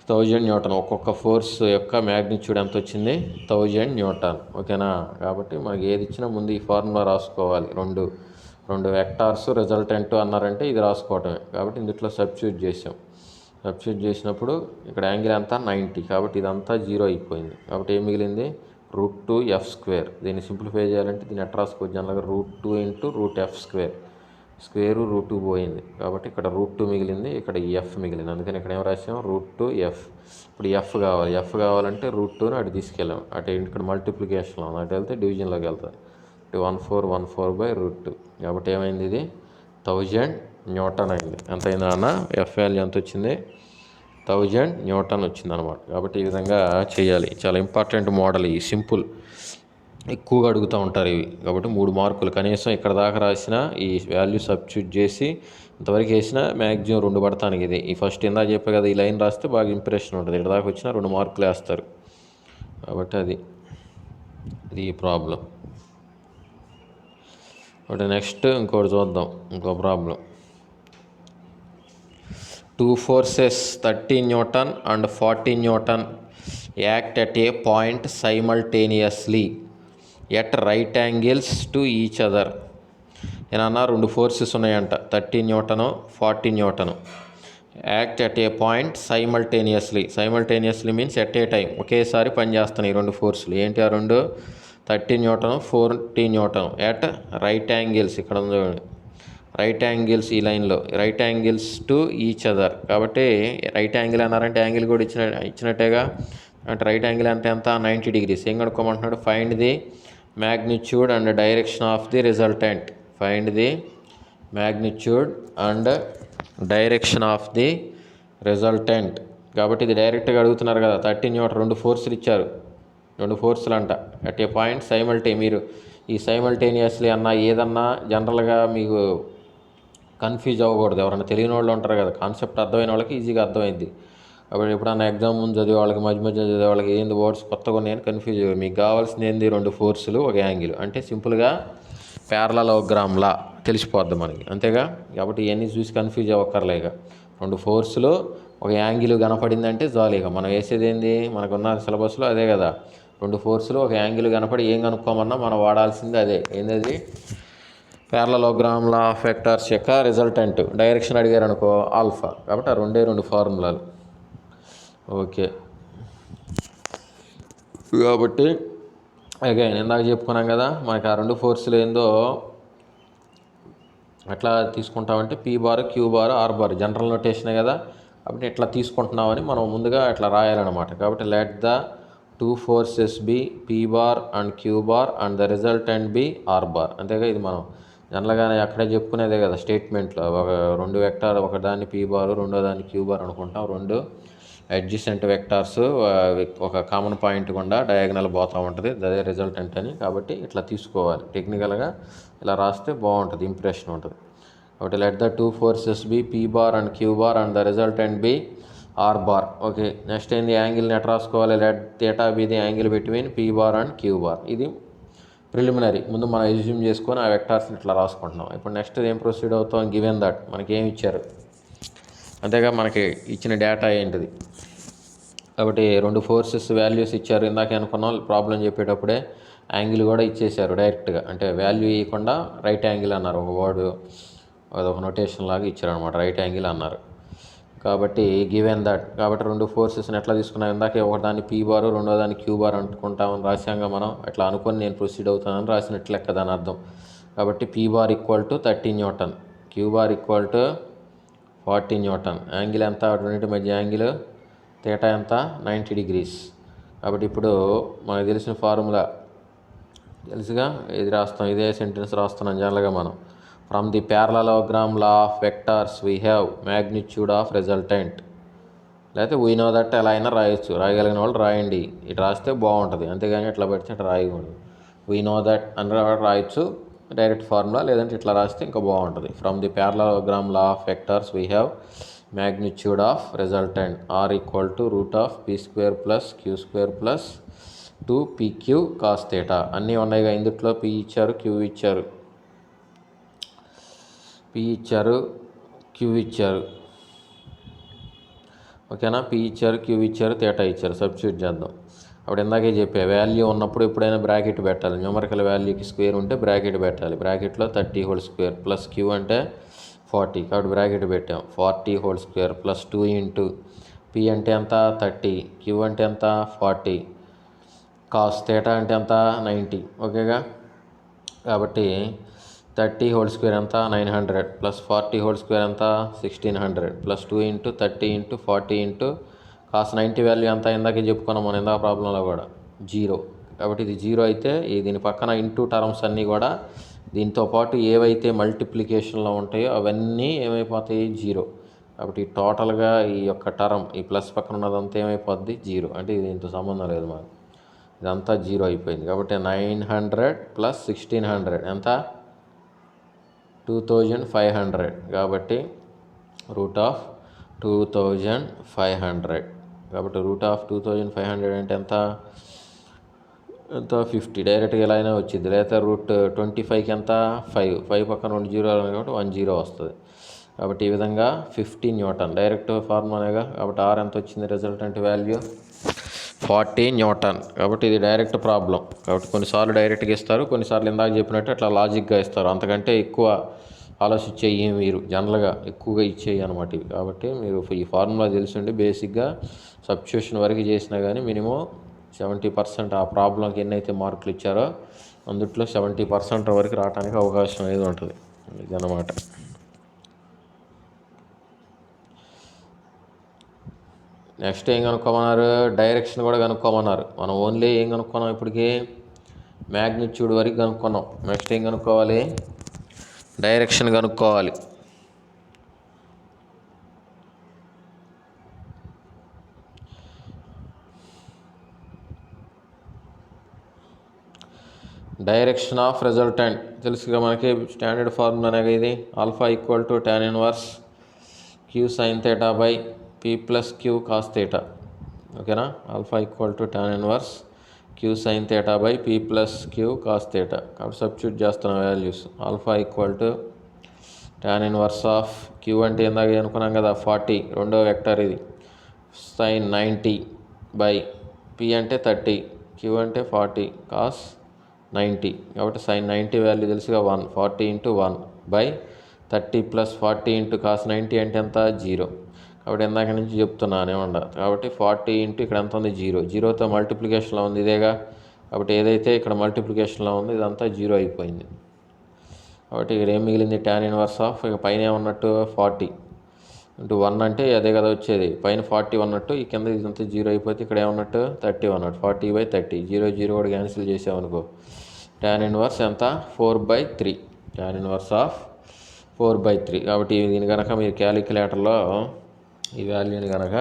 A: 1000 న్యూటన్. ఒక్కొక్క ఫోర్స్ యొక్క మ్యాగ్నిట్యూడ్ ఎంత వచ్చింది, 1000 న్యూటన్. ఓకేనా. కాబట్టి మనకి ఏది ఇచ్చినా ముందు ఈ ఫార్ములా రాసుకోవాలి. రెండు వెక్టార్స్ రిజల్టెంట్ అన్నారంటే ఇది రాసుకోవటమే. కాబట్టి ఇందులో సబ్స్టిట్యూట్ చేసాం. సబ్స్టిట్యూట్ చేసినప్పుడు ఇక్కడ యాంగిల్ అంతా 90. కాబట్టి ఇదంతా 0 అయిపోయింది. కాబట్టి ఏం మిగిలింది, √2f². దీన్ని సింప్లిఫై చేయాలంటే దీన్ని ఎట్లా రాసుకోవచ్చు, జనరల్గా √2 × √f². స్క్వేరు √2 పోయింది కాబట్టి ఇక్కడ √2 మిగిలింది, ఇక్కడ ఎఫ్ మిగిలింది. అందుకని ఇక్కడ ఏం రాసాం, √2f. ఇప్పుడు ఎఫ్ కావాలంటే √2ని అటు తీసుకెళ్ళాం. అటు ఇక్కడ మల్టిప్లికేషన్లో ఉంది, అటు వెళ్తే డివిజన్లోకి వెళ్తుంది. 1414/√2. కాబట్టి ఏమైంది, ఇది 1000 న్యూటన్ అయింది. ఎంత అయింది అన్న, ఎఫ్ వాల్యూ ఎంత వచ్చింది, 1000 న్యూటన్ వచ్చింది అనమాట. కాబట్టి ఈ విధంగా చేయాలి. చాలా ఇంపార్టెంట్ మోడల్. ఈ సింపుల్ ఎక్కువగా అడుగుతూ ఉంటారు ఇవి. కాబట్టి 3 మార్కులు కనీసం ఇక్కడ దాకా రాసిన ఈ వాల్యూ సబ్స్టిట్యూట్ చేసి ఇంతవరకు వేసినా మ్యాక్సిమం 2 పడతానికి. ఇది ఈ ఫస్ట్ ఇందా చెప్పే కదా, ఈ లైన్ రాస్తే బాగా ఇంప్రెషన్ ఉంటుంది. ఇక్కడ దాకా వచ్చినా 2 మార్కులు వేస్తారు. కాబట్టి అది ఈ ప్రాబ్లం. కాబట్టి నెక్స్ట్ ఇంకోటి చూద్దాం, ఇంకో problem. 2 forces 30 Newton and 40 Newton act at a point simultaneously at right angles to each other. ఏనన్నా 2 forces ఉన్నాయంట, 30 Newton 40 Newton. Act at a point simultaneously means at a time, ఒకేసారి పనిచేస్తున్నాయి ఈ 2 ఫోర్సులు. ఏంటి ఆ 2, 30 Newton 40 Newton at right angles. ఇక్కడ ఉంది right angles, ఈ లైన్లో right angles to each other. కాబట్టి రైట్ యాంగిల్ అన్నారంటే యాంగిల్ కూడా ఇచ్చినట్టేగా. అంటే రైట్ యాంగిల్ అంటే ఎంత, 90 degrees. ఏం కనుక్కోమంటున్నాడు, find the magnitude and direction of the resultant. Find the magnitude and direction of the resultant. కాబట్టి ఇది డైరెక్ట్గా అడుగుతున్నారు కదా. 30 Newton 2 ఫోర్సులు ఇచ్చారు, 2 ఫోర్సులు అంట. అట్ ఏ పాయింట్ మీరు ఈ సైమల్టేనియస్లీ అన్నా ఏదన్నా జనరల్గా మీకు కన్ఫ్యూజ్ అవ్వకూడదు. ఎవరైనా తెలియని వాళ్ళు ఉంటారు కదా, కాన్సెప్ట్ అర్థమైన వాళ్ళకి ఈజీగా అర్థమైంది. అప్పుడు ఎప్పుడన్నా ఎగ్జామ్ ముందు చదివే వాళ్ళకి, మధ్య చదివే వాళ్ళకి ఏంది వర్డ్స్ కొత్తగా ఉన్నాయని కన్ఫ్యూజ్ అయ్యారు. మీకు కావాల్సింది ఏంది, 2 ఫోర్సులు ఒక యాంగిల్. అంటే సింపుల్గా ప్యారలలోగ్రామ్లా తెలిసిపోద్ది మనకి, అంతేగా. కాబట్టి ఇవన్నీ చూసి కన్ఫ్యూజ్ అవ్వక్కర్లేక 2 ఫోర్సులు ఒక యాంగిల్ కనపడిందంటే చాలు. ఇక మనం వేసేది ఏంది, మనకున్న సిలబస్లో అదే కదా. 2 ఫోర్సులు ఒక యాంగిల్ కనపడి ఏం కనుక్కోమన్నా మనం వాడాల్సింది అదే. ఏంటది, ప్యారలలోగ్రామ్ లా ఆఫ్ వెక్టార్స్ యొక్క రిజల్టెంట్. డైరెక్షన్ అడిగారు అనుకో, ఆల్ఫా. కాబట్టి ఆ 2 ఫార్ములాలు. ఓకే, కాబట్టి అగైన్ ఇందాక చెప్పుకున్నాం కదా, మనకి ఆ 2 ఫోర్సులు ఏందో ఎట్లా తీసుకుంటామంటే P bar, Q bar, R bar general నోటేషనే కదా. కాబట్టి ఇట్లా తీసుకుంటున్నామని మనం ముందుగా ఇట్లా రాయాలన్నమాట. కాబట్టి let the 2 forces be P bar and Q bar and the resultant be R bar. అంతేగా, ఇది మనం జనరల్గానే అక్కడే చెప్పుకునేదే కదా స్టేట్మెంట్లో. ఒక 2 వెక్టార్, ఒకదాన్ని పీ బార్, రెండో దాన్ని క్యూ బార్ అనుకుంటాం. 2 అడ్జసెంట్ వెక్టార్స్ ఒక కామన్ పాయింట్ గుండా డయాగ్నల్ పోతూ ఉంటుంది, అదే రిజల్టెంట్ అని. కాబట్టి ఇట్లా తీసుకోవాలి. టెక్నికల్గా ఇలా రాస్తే బాగుంటుంది, ఇంప్రెషన్ ఉంటుంది. కాబట్టి let the 2 forces be P bar and Q bar and the resultant be R bar. Okay, next ఏంది, యాంగిల్ని ఎట్లా రాసుకోవాలి. Let theta be the angle between P bar and Q bar. ఇది ప్రిలిమినరీ, ముందు మనం ఎజ్యూమ్ చేసుకొని ఆ వెక్టార్స్ని ఇట్లా రాసుకుంటున్నాం. ఇప్పుడు నెక్స్ట్ ఏం ప్రొసీడ్ అవుతాం, గివెన్ దట్ మనకి ఏమి ఇచ్చారు, అంతేగా మనకి ఇచ్చిన డేటా ఏంటిది. కాబట్టి 2 ఫోర్సెస్ వాల్యూస్ ఇచ్చారు. ఇందాక అనుకున్నాం ప్రాబ్లం చెప్పేటప్పుడే యాంగిల్ కూడా ఇచ్చేశారు డైరెక్ట్గా. అంటే వాల్యూ ఇవ్వకుండా రైట్ యాంగిల్ అన్నారు, ఒక వర్డ్ అదొక నోటేషన్ లాగా ఇచ్చారనమాట, రైట్ యాంగిల్ అన్నారు. కాబట్టి గివెన్ దట్, కాబట్టి 2 ఫోర్సెస్ని ఎట్లా తీసుకున్నాం, ఇందాకే ఒకదాన్ని పీ బారు, రెండో దాన్ని క్యూ బార్ అనుకుంటామని రాశాంగా మనం. అట్లా అనుకొని నేను ప్రొసీడ్ అవుతానని రాసినట్లు లెక్క దాని అర్థం. కాబట్టి P bar equal to 30 Newton, queue bar equal to 40 Newton. Angle ఎంత, రెండింటి మధ్య యాంగిల్ థీటా ఎంత, 90 డిగ్రీస్. కాబట్టి ఇప్పుడు మనకు తెలిసిన ఫార్ములా తెలుసుగా, ఇది రాస్తాం, ఇదే సెంటెన్స్ రాస్తున్నాం జనరల్గా మనం. From the parallelogram law of vectors we have magnitude of resultant. లేకపోతే వీ నో దట్ ఎలా అయినా రాయొచ్చు, రాయగలిగిన వాళ్ళు రాయండి. ఇటు రాస్తే బాగుంటుంది, అంతేగాని ఇట్లా పెడితే ఇట్లా రాయకూడదు. వీ నో దట్ అని రాయొచ్చు డైరెక్ట్ ఫార్ములా, లేదంటే ఇట్లా రాస్తే ఇంకా బాగుంటుంది. From the parallelogram law of vectors we have magnitude of resultant r equal to root of p square plus q square plus 2 pq cos theta. అన్నీ ఉన్నాయిగా ఇందుట్లో, p ఇచ్చారు, q ఇచ్చారు, p ఇచ్చారు, q ఇచ్చారు. ఓకేనా, p ఇచ్చారు, q ఇచ్చారు, థీటా ఇచ్చారు. సబ్స్టిట్యూట్ చేద్దాం. అప్పుడు ఇందాకే చెప్పా, వాల్యూ ఉన్నప్పుడు ఎప్పుడైనా బ్రాకెట్ పెట్టాలి. న్యూమరికల్ వాల్యూకి స్క్వేర్ ఉంటే బ్రాకెట్ పెట్టాలి. బ్రాకెట్లో 30 హోల్ స్క్వేర్ ప్లస్ q అంటే 40, కాబట్టి బ్రాకెట్ పెట్టాం. 40 whole square plus 2 into P అంటే ఎంత, 30, క్యూ అంటే ఎంత, 40, కాస్ థీటా అంటే ఎంత, 90. ఓకేగా, కాబట్టి 30 హోల్ స్క్వేర్ ఎంత, 900 ప్లస్ 40 హోల్ స్క్వేర్ ఎంత, 1600 plus 2 into 30 into 40 into cos 90 value ఎంత, ఇందాకే చెప్పుకున్నాం మనం ఇందాక ప్రాబ్లంలో కూడా, 0. కాబట్టి ఇది 0 అయితే దీని పక్కన ఇంటూ టర్మ్స్ అన్నీ కూడా దీంతో పాటు ఏవైతే మల్టిప్లికేషన్లో ఉంటాయో అవన్నీ ఏమైపోతాయి, 0. కాబట్టి టోటల్గా ఈ యొక్క టర్మ్, ఈ ప్లస్ పక్కన ఉన్నదంతా ఏమైపోద్ది, 0. అంటే ఇది దీంతో సంబంధం లేదు మనకు, ఇదంతా 0 అయిపోయింది. కాబట్టి 900 ప్లస్ 1600 ఎంత, 2500. కాబట్టి రూట్ ఆఫ్ 2500. కాబట్టి రూట్ ఆఫ్ 2500 అంటే ఎంత, 50. డైరెక్ట్గా ఎలా అయినా వచ్చింది. లేదా రూట్ 25కి ఎంత, 5 పక్కన 2 జీరోలు కాబట్టి 10 వస్తుంది. కాబట్టి ఈ విధంగా 50 న్యూటన్ డైరెక్ట్ ఫార్ములాగా. కాబట్టి ఆర్ ఎంత వచ్చింది, రిజల్టెంట్ వాల్యూ 40 న్యూటన్. కాబట్టి ఇది డైరెక్ట్ ప్రాబ్లం. కాబట్టి కొన్నిసార్లు డైరెక్ట్గా ఇస్తారు, కొన్నిసార్లు ఇందాక చెప్పినట్టు అట్లా లాజిక్గా ఇస్తారు. అంతకంటే ఎక్కువ ఆలోచించేయి మీరు జనరల్గా ఎక్కువగా ఇచ్చేయి అనమాట ఇవి. కాబట్టి మీరు ఈ ఫార్ములా తెలిసిండి బేసిక్గా సబ్స్టిట్యూషన్ వరకు చేసినా కానీ మినిమం 70% ఆ ప్రాబ్లంకి ఎన్నైతే మార్కులు ఇచ్చారో అందుట్లో 70% వరకు రావడానికి అవకాశం అనేది ఉంటుంది. ఇదన్నమాట. నెక్స్ట్ ఏం కనుక్కోమన్నారు, డైరెక్షన్ కూడా కనుక్కోమన్నారు. మనం ఓన్లీ ఏం కనుక్కున్నాం, ఇప్పటికీ మ్యాగ్నిట్యూడ్ వరకు కనుక్కున్నాం. నెక్స్ట్ ఏం కనుక్కోవాలి, డైరెక్షన్ కనుక్కోవాలి. డైరెక్షన్ ఆఫ్ రిజల్టెంట్ తెలుసుగా మనకి, స్టాండర్డ్ ఫార్ములా అనేది ఇది. Alpha equal to tan inverse Q sine theta by P plus Q cos theta. ఓకేనా, alpha equal to tan inverse Q sine theta by P plus Q cos theta. కాబట్టి substitute చేస్తున్న values. Alpha equal to tan inverse of Q అంటే ఇందాక అనుకున్నాం కదా 40, రెండో vector ఇది, sin 90 by P అంటే 30, క్యూ అంటే 40 cos 90. కాబట్టి sin 90 వాల్యూ తెలుసుగా 1, 40 into 1 by 30 plus 40 into cos 90 అంటే ఎంత 0. కాబట్టి ఇందాక నుంచి చెప్తున్నానే ఉండ. కాబట్టి 40 ఇంటూ ఇక్కడ ఎంత ఉంది 0, జీరోతో మల్టిప్లికేషన్లో ఉంది ఇదేగా. కాబట్టి ఏదైతే ఇక్కడ మల్టిప్లికేషన్లో ఉంది ఇదంతా 0 అయిపోయింది. కాబట్టి ఇక్కడ ఏం మిగిలింది tan ఇన్వర్స్ ఆఫ్, ఇక పైన ఏమన్నట్టు 40 ఇంటూ 1 అంటే అదే కదా వచ్చేది, పైన 40 ఉన్నట్టు, ఈ కింద ఇదంతా 0 అయిపోతే ఇక్కడ ఏమన్నట్టు 30 ఉన్నట్టు, 40/30, 0 కూడా క్యాన్సిల్ చేసామనుకో tan ఇన్వర్స్ ఎంత 4/3, tan ఇన్వర్స్ ఆఫ్ 4/3. కాబట్టి దీని కనుక మీరు క్యాలిక్యులేటర్లో ఈ వాల్యూని కనుక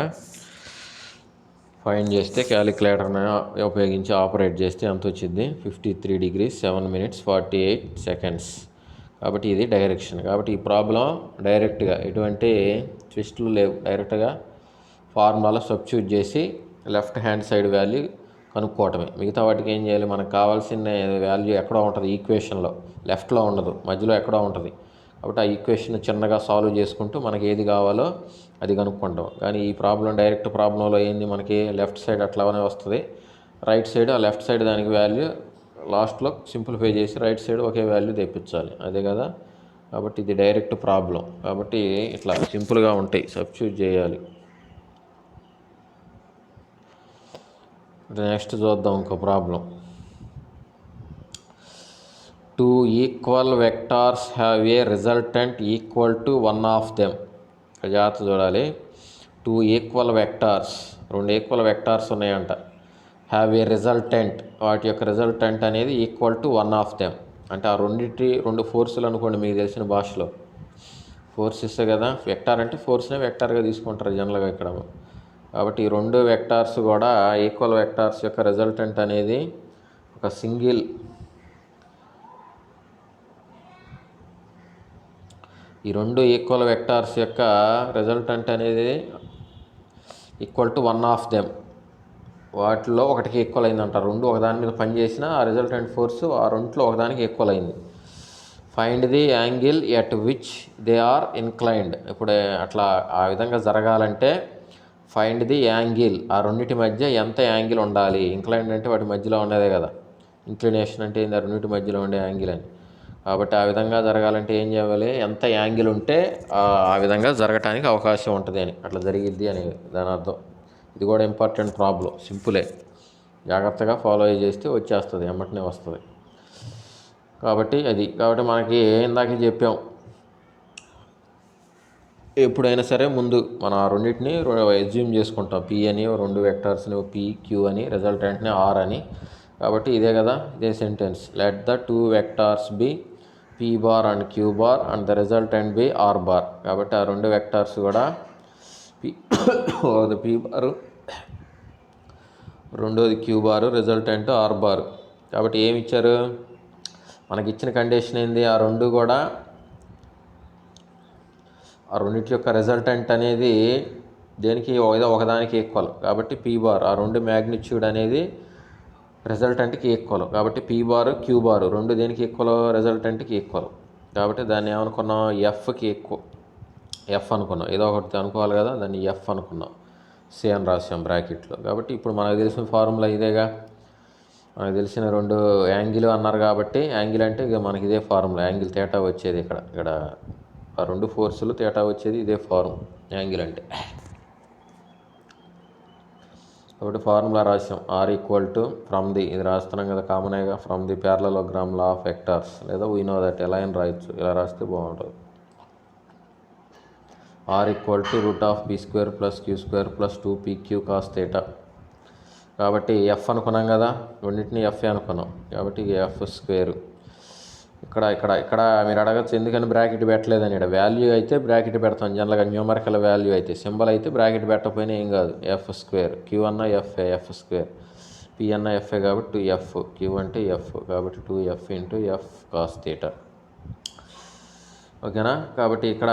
A: ఫైండ్ చేస్తే, క్యాలిక్యులేటర్ని ఉపయోగించి ఆపరేట్ చేస్తే ఎంత వచ్చింది 53 degrees 7 minutes 48 seconds. కాబట్టి ఇది డైరెక్షన్. కాబట్టి ఈ ప్రాబ్లం డైరెక్ట్గా ఎటువంటి ట్విస్టులు లేవు, డైరెక్ట్గా ఫార్ములాలో సబ్స్టిట్యూట్ చేసి లెఫ్ట్ హ్యాండ్ సైడ్ వాల్యూ కనుక్కోవటమే. మిగతా వాటికి ఏం చేయాలి, మనకు కావాల్సిన వాల్యూ ఎక్కడో ఉంటుంది ఈక్వేషన్లో, లెఫ్ట్లో ఉండదు, మధ్యలో ఎక్కడో ఉంటుంది. కాబట్టి ఆ ఈక్వేషన్ చిన్నగా సాల్వ్ చేసుకుంటూ మనకి ఏది కావాలో అది కనుక్కుంటాం. కానీ ఈ ప్రాబ్లం డైరెక్ట్ ప్రాబ్లంలో ఏంది, మనకి లెఫ్ట్ సైడ్ అట్లానే వస్తుంది, రైట్ సైడ్ ఆ లెఫ్ట్ సైడ్ దానికి వాల్యూ లాస్ట్లో సింప్లిఫై చేసి రైట్ సైడ్ ఒకే వాల్యూ తెప్పించాలి, అదే కదా. కాబట్టి ఇది డైరెక్ట్ ప్రాబ్లం. కాబట్టి ఇట్లా సింపుల్గా ఉంటాయి, సబ్స్టిట్యూట్ చేయాలి. నెక్స్ట్ చూద్దాం ఇంకో problem. 2 equal vectors have a resultant equal to one of them. జాగ్రత్త చూడాలి. 2 equal vectors, రెండు ఈక్వల్ వెక్టార్స్ ఉన్నాయంట. హ్యావ్ ఏ రిజల్టెంట్, వాటి యొక్క రిజల్టెంట్ అనేది equal to one of them. అంటే ఆ రెండు ఫోర్సులు అనుకోండి, మీకు తెలిసిన భాషలో ఫోర్సెస్ కదా. వెక్టార్ అంటే ఫోర్స్నే వెక్టార్గా తీసుకుంటారు జనరల్గా ఇక్కడ. కాబట్టి ఈ రెండు వెక్టార్స్ కూడా ఈక్వల్ వెక్టార్స్ యొక్క రిజల్టెంట్ అనేది ఒక సింగిల్ ఈ రెండు ఈక్వల్ వెక్టార్స్ యొక్క రిజల్టెంట్ అనేది equal to one of them, వాటిలో ఒకటికి ఈక్వల్ అయిందంట. రెండు ఒకదాని మీద పనిచేసిన ఆ రిజల్టెంట్ ఫోర్స్ ఆ రెండులో ఒకదానికి ఈక్వల్ అయింది. Find the angle at which they are inclined. ఇప్పుడు అట్లా ఆ విధంగా జరగాలంటే ఫైండ్ ది యాంగిల్, ఆ రెండింటి మధ్య ఎంత యాంగిల్ ఉండాలి. ఇంక్లైన్డ్ అంటే వాటి మధ్యలో ఉండేదే కదా, ఇంక్లినేషన్ అంటే ఏంది, ఆ రెండింటి మధ్యలో ఉండే యాంగిల్ అని. కాబట్టి ఆ విధంగా జరగాలంటే ఏం చేయాలి, ఎంత యాంగిల్ ఉంటే ఆ విధంగా జరగటానికి అవకాశం ఉంటుంది అని, అట్లా జరిగిద్ది అని దాని అర్థం. ఇది కూడా ఇంపార్టెంట్ ప్రాబ్లం, సింపులే, జాగ్రత్తగా ఫాలో చేస్తే వచ్చేస్తుంది, ఎమ్మటనే వస్తుంది. కాబట్టి మనకి ఇందాక చెప్పాం, ఎప్పుడైనా సరే ముందు మనం ఆ రెండింటిని ఎజ్యూమ్ చేసుకుంటాం. పి అని రెండు వెక్టర్స్ని పి క్యూ అని, రిజల్టెంట్ని ఆర్ అని. కాబట్టి ఇదే కదా, ఇదే sentence. Let the 2 vectors be P bar and Q bar and the resultant be R bar. కాబట్టి ఆ రెండు వెక్టార్స్ కూడా పీ బారు, రెండోది Q bar, resultant R bar. కాబట్టి ఏమి ఇచ్చారు, మనకి ఇచ్చిన కండిషన్ ఏంది, ఆ రెండు కూడా ఆ రెండింటి యొక్క రిజల్టెంట్ అనేది దేనికి ఒకదానికి ఈక్వల్. కాబట్టి పీ బార్, ఆ రెండు మ్యాగ్నిట్యూడ్ అనేది రిజల్టెంట్కి ఈక్వల్. కాబట్టి పీ బారు క్యూ బారు రెండు దేనికి ఈక్వల్, రిజల్టెంట్కి ఈక్వల్. కాబట్టి దాన్ని ఏమనుకున్నాం, ఎఫ్కి ఎఫ్ అనుకున్నాం, ఏదో ఒకటి అనుకోవాలి కదా, దాన్ని ఎఫ్ అనుకున్నాం, సి అని రాసాం బ్రాకెట్లో. కాబట్టి ఇప్పుడు మనకు తెలిసిన ఫార్ములా ఇదేగా, మనకు తెలిసిన రెండు యాంగిల్ అన్నారు కాబట్టి యాంగిల్ అంటే ఇక మనకి ఇదే ఫార్ములా, యాంగిల్ తేటా వచ్చేది ఇక్కడ ఆ రెండు ఫోర్సులు తేటా వచ్చేది ఇదే ఫార్మ్ యాంగిల్ అంటే. కాబట్టి ఫార్ములా రాసాం, R equal to from the, ఇది రాస్తున్నాం కదా కామన్గా, from the parallelogram law of vectors, లేదా వీ నో దట్, ఎలా అయినా రాయొచ్చు, ఇలా రాస్తే బాగుంటుంది. R equal to √b² + q² + 2pq cos θ. కాబట్టి ఎఫ్ అనుకున్నాం కదా, రెండింటిని ఎఫ్ అనుకున్నాం. కాబట్టి ఎఫ్ స్క్వేర్. ఇక్కడ మీరు అడగచ్చు ఎందుకని బ్రాకెట్ పెట్టలేదని. ఇక్కడ వాల్యూ అయితే బ్రాకెట్ పెడతాం జనరల్గా, న్యూమరికల్ వాల్యూ అయితే. సింబల్ అయితే బ్రాకెట్ పెట్టకపోయినా ఏం కాదు, ఎఫ్ స్క్వేర్. క్యూ అన్న ఎఫ్ఏ, ఎఫ్ స్క్వేర్. పి అన్న ఎఫ్ఏ కాబట్టి 2f, క్యూ అంటే ఎఫ్ కాబట్టి 2f × f cos θ. ఓకేనా. కాబట్టి ఇక్కడ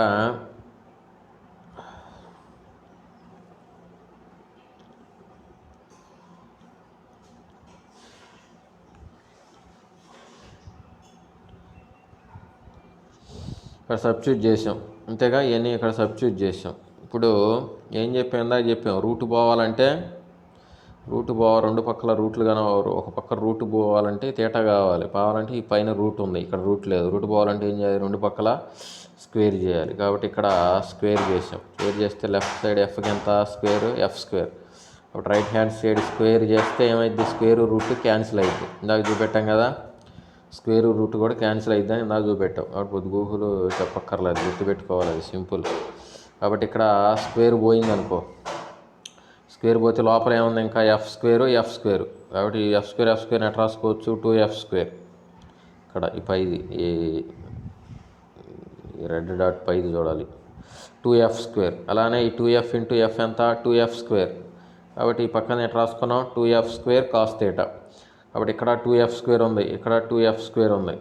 A: ఇక్కడ సబ్స్టిట్యూట్ చేసాం అంతేగా, ఇవన్నీ ఇక్కడ సబ్స్టిట్యూట్ చేసాం. ఇప్పుడు ఏం చెప్పాం రూట్ పోవాలంటే రెండు పక్కల రూట్లు కానీ ఒక పక్క రూట్ పోవాలంటే తీటా కావాలంటే ఈ పైన రూట్ ఉంది, ఇక్కడ రూట్ లేదు. రూట్ పోవాలంటే ఏం చేయాలి, రెండు పక్కల స్క్వేర్ చేయాలి. కాబట్టి ఇక్కడ స్క్వేర్ చేసాం. స్క్వేర్ చేస్తే లెఫ్ట్ సైడ్ ఎఫ్కి ఎంత స్క్వేర్, ఎఫ్ స్క్వేర్. కాబట్టి రైట్ హ్యాండ్ సైడ్ స్క్వేర్ చేస్తే ఏమైంది, స్క్వేర్ రూట్ క్యాన్సిల్ అయింది. ఇందాక చూపెట్టాం కదా, స్క్వేర్ రూట్ కూడా క్యాన్సిల్ అయిద్దని ఇందాక చూపెట్టాం. కాబట్టి పొద్దుగూకులు చెప్పక్కర్లేదు, గుర్తుపెట్టుకోవాలి, అది సింపుల్. కాబట్టి ఇక్కడ స్క్వేర్ పోయింది అనుకో, స్క్వేర్ పోతే లోపల ఏముంది ఇంకా ఎఫ్ స్క్వేర్. కాబట్టి ఎఫ్ స్క్వేర్ ఎట్ రాసుకోవచ్చు, 2f స్క్వేర్. ఇక్కడ ఈ పైది ఈ రెడ్ డాట్ పైది చూడాలి, 2f స్క్వేర్. అలానే ఈ 2f ఇంటూ ఎఫ్ ఎంత, 2f స్క్వేర్. కాబట్టి ఈ పక్కన ఎట్ రాసుకున్నాం, 2f స్క్వేర్ కాస్ థీటా. కాబట్టి ఇక్కడ 2f స్క్వేర్ ఉంది, ఇక్కడ 2f స్క్వేర్ ఉంది.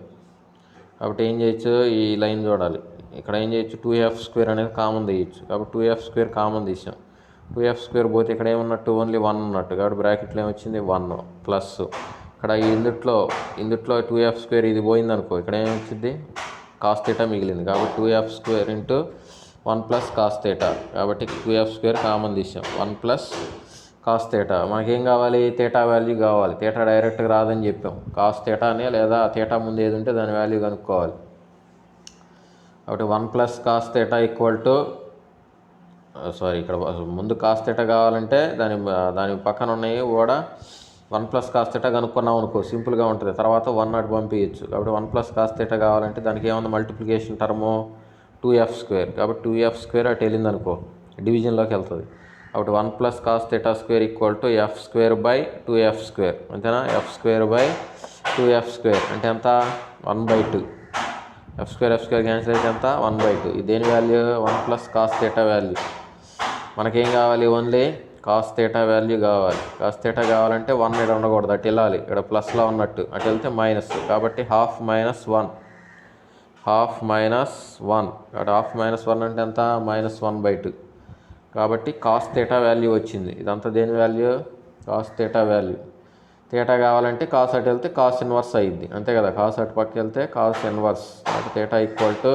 A: కాబట్టి ఏం చేయొచ్చు, ఈ లైన్ చూడాలి. ఇక్కడ ఏం చేయొచ్చు, 2f స్క్వేర్ అనేది కామన్ తీయచ్చు. కాబట్టి 2f స్క్వేర్ కామన్ తీసాం. 2f స్క్వేర్ పోతే ఇక్కడ ఏమున్నట్టు, ఓన్లీ 1 ఉన్నట్టు. కాబట్టి బ్రాకెట్లో ఏమొచ్చింది, 1 ప్లస్. ఇక్కడ ఇందుట్లో 2f స్క్వేర్ ఇది పోయింది అనుకో, ఇక్కడ ఏమొచ్చింది, కాస్ థీటా మిగిలింది. కాబట్టి 2f square into 1 plus cos theta. కాబట్టి 2f స్క్వేర్ కామన్ తీసాం, 1 ప్లస్ కాస్ థీటా. మనకేం కావాలి, థీటా వాల్యూ కావాలి. థీటా డైరెక్ట్గా రాదని చెప్పాం, కాస్ థీటానే లేదా థీటా ముందు ఏది ఉంటే దాని వాల్యూ కనుక్కోవాలి. కాబట్టి 1 plus cos theta equal to ఇక్కడ ముందు కాస్ థీటా కావాలంటే దాని పక్కన ఉన్నాయి కూడా 1 ప్లస్ కాస్ థీటా కనుక్కున్నాం అనుకో, సింపుల్గా ఉంటుంది. తర్వాత 1 అటు పంపించచ్చు. కాబట్టి 1 ప్లస్ కాస్ థీటా కావాలంటే దానికి ఏమన్నా మల్టిప్లికేషన్ టర్ము 2f స్క్వేర్. కాబట్టి 2f స్క్వేర్ అటు వెళ్ళింది అనుకో, డివిజన్లోకి వెళ్తుంది. కాబట్టి 1 plus cos theta square equal to F square by 2f square. అంతేనా, F square by 2f square అంటే ఎంత, 1/2. ఎఫ్ స్క్వేర్ క్యాన్సిల్ అయితే ఎంత, 1/2. ఇది దేని value, 1 plus cos theta value. మనకేం కావాలి, ఓన్లీ కాస్ థీటా వాల్యూ కావాలి. కాస్ థీటా కావాలంటే 1 ఇక్కడ ఉండకూడదు, అటు వెళ్ళాలి. ఇక్కడ ప్లస్లో ఉన్నట్టు, అటు వెళ్తే మైనస్. కాబట్టి హాఫ్ మైనస్ 1. కాబట్టి హాఫ్ మైనస్ 1 అంటే ఎంత, -1/2. కాబట్టి కాస్ థీటా వాల్యూ వచ్చింది. ఇదంతా దేని value, cos theta value. Theta కావాలంటే కాస్ అటు వెళ్తే కాస్ ఇన్వర్స్ అయ్యిద్ది, అంతే కదా. కాస్ అటు పక్కకి వెళ్తే కాస్ ఇన్వర్స్. కాబట్టి theta equal to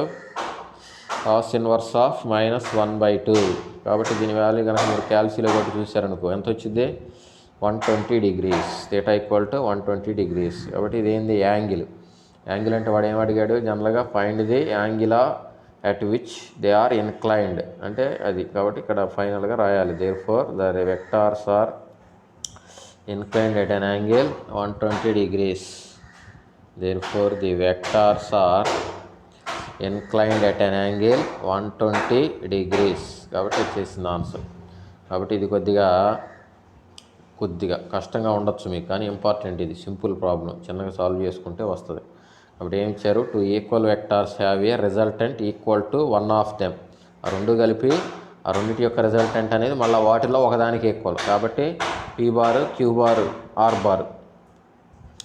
A: cos inverse of -1/2. కాబట్టి దీని వాల్యూ కనుక మీరు క్యాల్సీలో కొట్టి చూసారనుకో ఎంత వచ్చింది, 120 degrees. Theta equal to 120 degrees. కాబట్టి ఇదేంది, యాంగిల్ అంటే వాడు ఏం అడిగాడు, జనరల్గా find the angle at which they are inclined అంటే అది. కాబట్టి ఇక్కడ ఫైనల్గా రాయాలి, therefore the vectors are inclined at an angle 120 degrees. Therefore the vectors are inclined at an angle 120 degrees. కాబట్టి వచ్చేసింది ఆన్సర్. కాబట్టి ఇది కొద్దిగా కష్టంగా ఉండొచ్చు మీకు, కానీ ఇంపార్టెంట్. ఇది సింపుల్ ప్రాబ్లం, చిన్నగా సాల్వ్ చేసుకుంటే వస్తుంది. కాబట్టి ఏం ఇచ్చారు, 2 equal vectors have a resultant equal to 1 of them. ఆ రెండు కలిపి ఆ రెండింటి యొక్క రిజల్టెంట్ అనేది మళ్ళీ వాటిలో ఒకదానికి ఈక్వల్. కాబట్టి P bar, Q bar, R bar.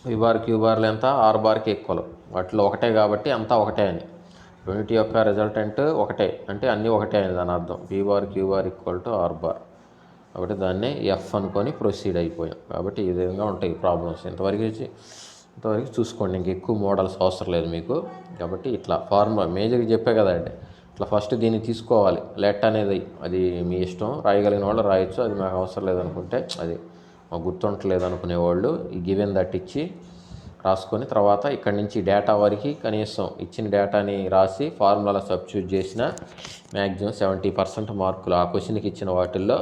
A: P bar, Q బార్లు ఎంత, ఆర్ బార్కి ఈక్వల్. వాటిలో ఒకటే కాబట్టి అంతా ఒకటే అని. రెండింటి యొక్క రిజల్టెంట్ ఒకటే అంటే అన్నీ ఒకటే అని దాని అర్థం. P bar, Q bar equal to R bar. కాబట్టి దాన్ని ఎఫ్ అనుకొని ప్రొసీడ్ అయిపోయాం. కాబట్టి ఈ విధంగా ఉంటాయి ప్రాబ్లమ్స్. ఇంతవరకు చూసుకోండి, ఇంక ఎక్కువ మోడల్స్ అవసరం లేదు మీకు. కాబట్టి ఇట్లా ఫార్ములా మేజర్గా చెప్పే కదండి, ఇట్లా ఫస్ట్ దీన్ని తీసుకోవాలి. లెట్ అనేది అది మీ ఇష్టం, రాయగలిగిన వాళ్ళు రాయొచ్చు. అది మాకు అవసరం లేదనుకుంటే, అది మాకు గుర్తుంటలేదు అనుకునేవాళ్ళు ఈ గివెన్ దట్ ఇచ్చి రాసుకొని, తర్వాత ఇక్కడి నుంచి డేటా వరకు కనీసం ఇచ్చిన డేటాని రాసి ఫార్ములాలో సబ్స్టిట్యూట్ చేసిన మ్యాక్సిమం 70% మార్కులు ఆ క్వశ్చన్కి ఇచ్చిన వాటిల్లో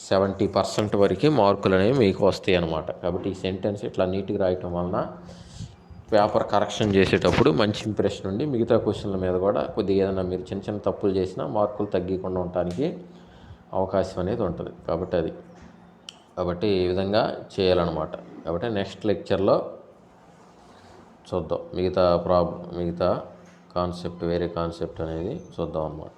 A: 70% వరకు మార్కులు అనేవి మీకు వస్తాయి అన్నమాట. కాబట్టి ఈ సెంటెన్స్ ఇట్లా నీట్గా రాయటం వలన పేపర్ కరెక్షన్ చేసేటప్పుడు మంచి ఇంప్రెషన్ ఉండి మిగతా క్వశ్చన్ల మీద కూడా కొద్దిగా ఏదైనా మీరు చిన్న తప్పులు చేసినా మార్కులు తగ్గకుండా ఉండటానికి అవకాశం అనేది ఉంటుంది. కాబట్టి ఈ విధంగా చేయాలన్నమాట. కాబట్టి నెక్స్ట్ లెక్చర్లో చూద్దాం మిగతా కాన్సెప్ట్, వేరే కాన్సెప్ట్ అనేది చూద్దాం అన్నమాట.